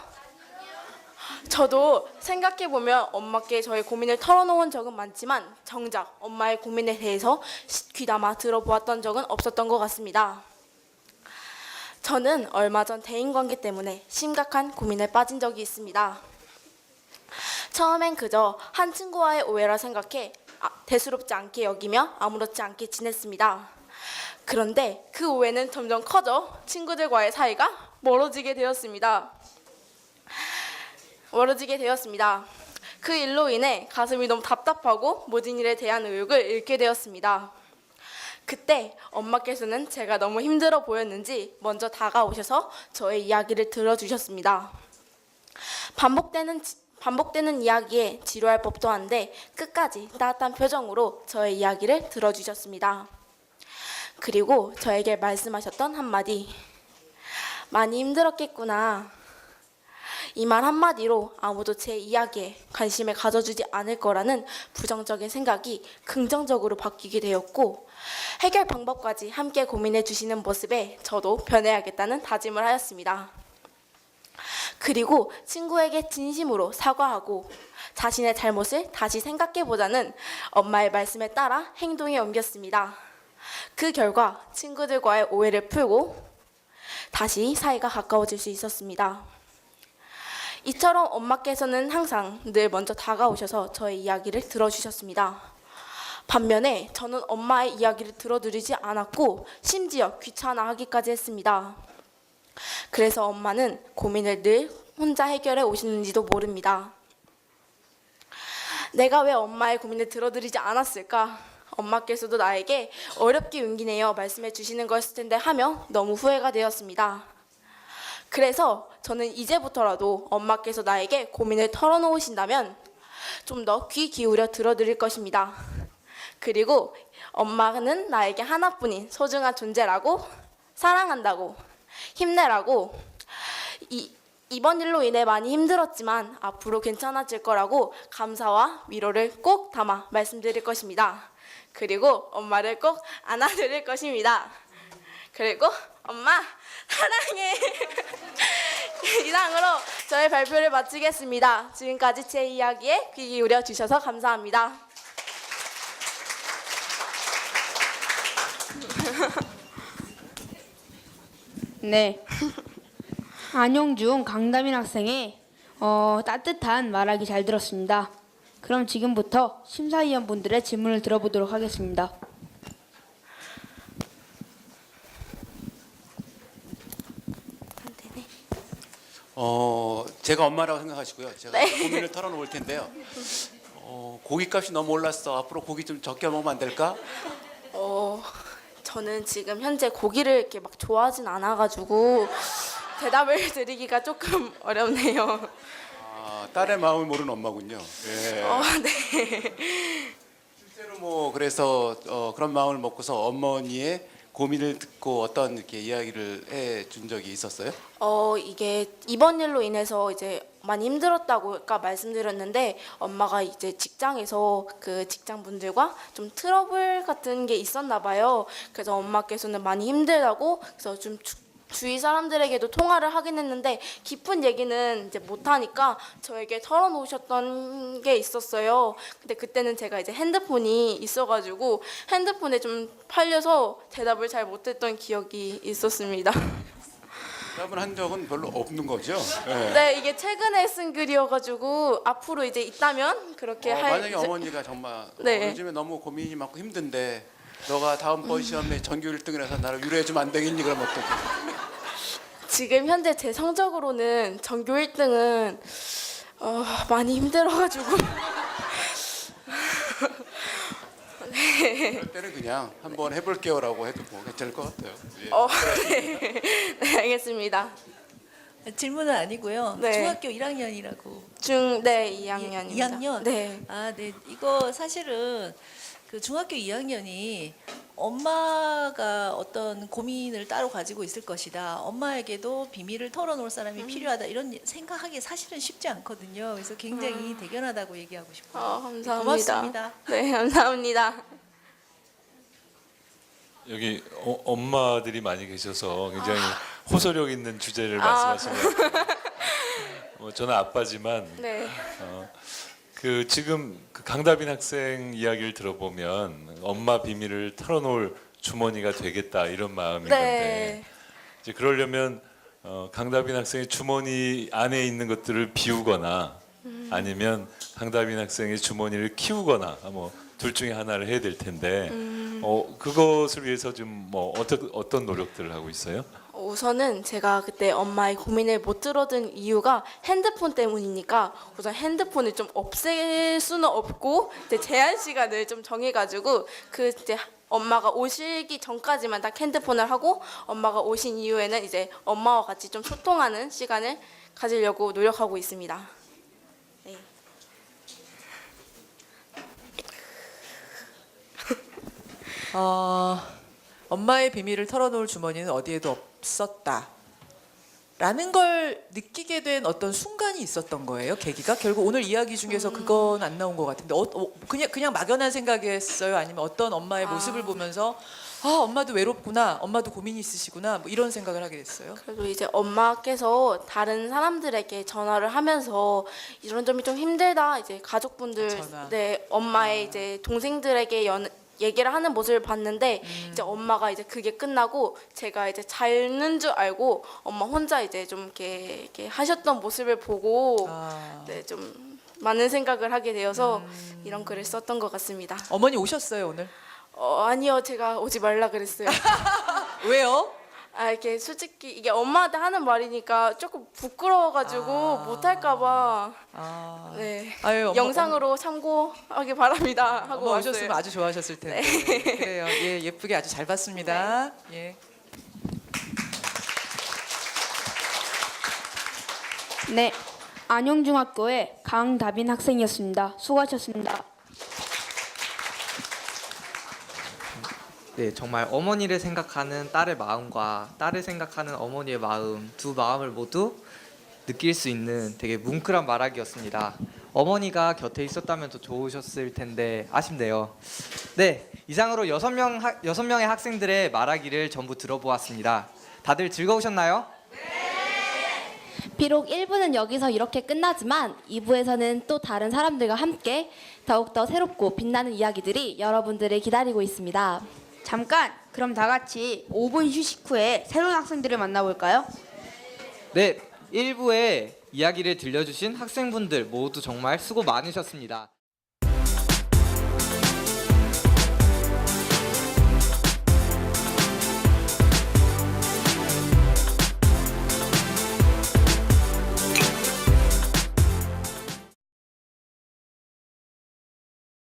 저도 생각해보면 엄마께 저의 고민을 털어놓은 적은 많지만 정작 엄마의 고민에 대해서 귀담아 들어보았던 적은 없었던 것 같습니다. 저는 얼마 전 대인관계 때문에 심각한 고민에 빠진 적이 있습니다. 처음엔 그저 한 친구와의 오해라 생각해 대수롭지 않게 여기며 아무렇지 않게 지냈습니다. 그런데 그 오해는 점점 커져 친구들과의 사이가 멀어지게 되었습니다. 그 일로 인해 가슴이 너무 답답하고 모든 일에 대한 의욕을 잃게 되었습니다. 그때 엄마께서는 제가 너무 힘들어 보였는지 먼저 다가오셔서 저의 이야기를 들어주셨습니다. 반복되는 이야기에 지루할 법도 한데 끝까지 따뜻한 표정으로 저의 이야기를 들어주셨습니다. 그리고 저에게 말씀하셨던 한마디, 많이 힘들었겠구나. 이 말 한마디로 아무도 제 이야기에 관심을 가져주지 않을 거라는 부정적인 생각이 긍정적으로 바뀌게 되었고 해결 방법까지 함께 고민해 주시는 모습에 저도 변해야겠다는 다짐을 하였습니다. 그리고 친구에게 진심으로 사과하고 자신의 잘못을 다시 생각해보자는 엄마의 말씀에 따라 행동에 옮겼습니다. 그 결과 친구들과의 오해를 풀고 다시 사이가 가까워질 수 있었습니다. 이처럼 엄마께서는 항상 늘 먼저 다가오셔서 저의 이야기를 들어주셨습니다. 반면에 저는 엄마의 이야기를 들어드리지 않았고 심지어 귀찮아하기까지 했습니다. 그래서 엄마는 고민을 늘 혼자 해결해 오시는지도 모릅니다. 내가 왜 엄마의 고민을 들어드리지 않았을까? 엄마께서도 나에게 어렵게 용기 내어 말씀해 주시는 거였을 텐데 하며 너무 후회가 되었습니다. 그래서 저는 이제부터라도 엄마께서 나에게 고민을 털어놓으신다면 좀 더 귀 기울여 들어드릴 것입니다. 그리고 엄마는 나에게 하나뿐인 소중한 존재라고, 사랑한다고, 힘내라고, 이번 일로 인해 많이 힘들었지만 앞으로 괜찮아질 거라고 감사와 위로를 꼭 담아 말씀드릴 것입니다. 그리고 엄마를 꼭 안아드릴 것입니다. 그리고 엄마 사랑해. 이상으로 저의 발표를 마치겠습니다. 지금까지 제 이야기에 귀 기울여 주셔서 감사합니다. 네. 안용준 강다민 학생의 따뜻한 말하기 잘 들었습니다. 그럼 지금부터 심사위원분들의 질문을 들어보도록 하겠습니다. 제가 엄마라고 생각하시고요. 제가 네. 고민을 털어놓을 텐데요. 고기값이 너무 올랐어. 앞으로 고기 좀 적게 먹으면 안 될까? 저는 지금 현재 고기를 이렇게 막 좋아하진 않아가지고 대답을 드리기가 조금 어렵네요. 딸의 마음을 모르는 엄마군요. 예. 네. 실제로 뭐 그래서 그런 마음을 먹고서 어머니의 고민을 듣고 어떤 이렇게 이야기를 해 준 적이 있었어요? 이게 이번 일로 인해서 이제 많이 힘들었다고 아까 말씀드렸는데 엄마가 이제 직장에서 그 직장분들과 좀 트러블 같은 게 있었나 봐요. 그래서 엄마께서는 많이 힘들다고 그래서 좀 주위 사람들에게도 통화를 하긴 했는데 깊은 얘기는 이제 못 하니까 저에게 털어놓으셨던 게 있었어요. 근데 그때는 제가 이제 핸드폰이 있어가지고 핸드폰에 좀 팔려서 대답을 잘 못했던 기억이 있었습니다. 대답을 한 적은 별로 없는 거죠? 예. 네, 이게 최근에 쓴 글이어가지고 앞으로 이제 있다면 그렇게 만약에 어머니가 정말 네. 요즘에 너무 고민이 많고 힘든데 너가 다음번 시험에 전교 1등을 해서 나를 위로해주면 안 되겠니? 그러면 어떡해? 지금 현재 제 성적으로는 전교 1등은 많이 힘들어가지고 그럴 때는 그냥 한번 해볼게요라고 해도 뭐 괜찮을 것 같아요. 예. 네, 알겠습니다. 질문은 아니고요. 네. 중학교 1학년이라고. 네, 2학년입니다. 2학년? 네. 네. 이거 사실은 그 중학교 2학년이 엄마가 어떤 고민을 따로 가지고 있을 것이다. 엄마에게도 비밀을 털어놓을 사람이 필요하다. 이런 생각하기 사실은 쉽지 않거든요. 그래서 굉장히 대견하다고 얘기하고 싶어요. 감사합니다. 고맙습니다. 네, 감사합니다. 여기 엄마들이 많이 계셔서 굉장히 호소력 있는 주제를 말씀하시는 것 같아요. 저는 아빠지만 네. 그 지금 그 강다빈 학생 이야기를 들어보면 엄마 비밀을 털어놓을 주머니가 되겠다 이런 마음인 네. 건데 이제 그러려면 강다빈 학생의 주머니 안에 있는 것들을 비우거나 아니면 강다빈 학생의 주머니를 키우거나 뭐 둘 중에 하나를 해야 될 텐데 그것을 위해서 좀 뭐 어떤 노력들을 하고 있어요? 우선은 제가 그때 엄마의 고민을 못 들어준 이유가 핸드폰 때문이니까 우선 핸드폰을 좀 없앨 수는 없고 이제 제한 시간을 좀 정해가지고 그 이제 엄마가 오시기 전까지만 딱 핸드폰을 하고 엄마가 오신 이후에는 이제 엄마와 같이 좀 소통하는 시간을 가지려고 노력하고 있습니다. 네. 엄마의 비밀을 털어놓을 주머니는 어디에도 없었다. 라는 걸 느끼게 된 어떤 순간이 있었던 거예요. 계기가 결국 오늘 이야기 중에서 그건 안 나온 것 같은데 그냥 막연한 생각이었어요. 아니면 어떤 엄마의 모습을 보면서 엄마도 외롭구나, 엄마도 고민이 있으시구나, 뭐 이런 생각을 하게 됐어요. 그래도 이제 엄마께서 다른 사람들에게 전화를 하면서 이런 점이 좀 힘들다. 이제 가족분들, 전화. 네, 엄마의 이제 동생들에게 얘기를 하는 모습을 봤는데 이제 엄마가 이제 그게 끝나고 제가 이제 자는 줄 알고 엄마 혼자 이제 좀 이렇게 하셨던 모습을 보고 네, 좀 많은 생각을 하게 되어서 이런 글을 썼던 것 같습니다. 어머니 오셨어요 오늘? 아니요, 제가 오지 말라 그랬어요. 왜요? 이게 솔직히 이게 엄마한테 하는 말이니까 조금 부끄러워가지고 못할까봐 아, 네. 아유, 영상으로 참고하기 바랍니다 하고 엄마 오셨으면 왔어요. 아주 좋아하셨을 텐데. 그래요. 예, 예쁘게 아주 잘 봤습니다. 예. 네, 안영중학교의 강다빈 학생이었습니다. 수고하셨습니다. 네, 정말 어머니를 생각하는 딸의 마음과 딸을 생각하는 어머니의 마음, 두 마음을 모두 느낄 수 있는 되게 뭉클한 말하기였습니다. 어머니가 곁에 있었다면 더 좋으셨을 텐데 아쉽네요. 네, 이상으로 6명의 학생들의 말하기를 전부 들어보았습니다. 다들 즐거우셨나요? 비록 1부는 여기서 이렇게 끝나지만 2부에서는 또 다른 사람들과 함께 더욱더 새롭고 빛나는 이야기들이 여러분들을 기다리고 있습니다. 잠깐, 그럼 다 같이 5분 휴식 후에 새로운 학생들을 만나볼까요? 네, 1부에 이야기를 들려주신 학생분들 모두 정말 수고 많으셨습니다.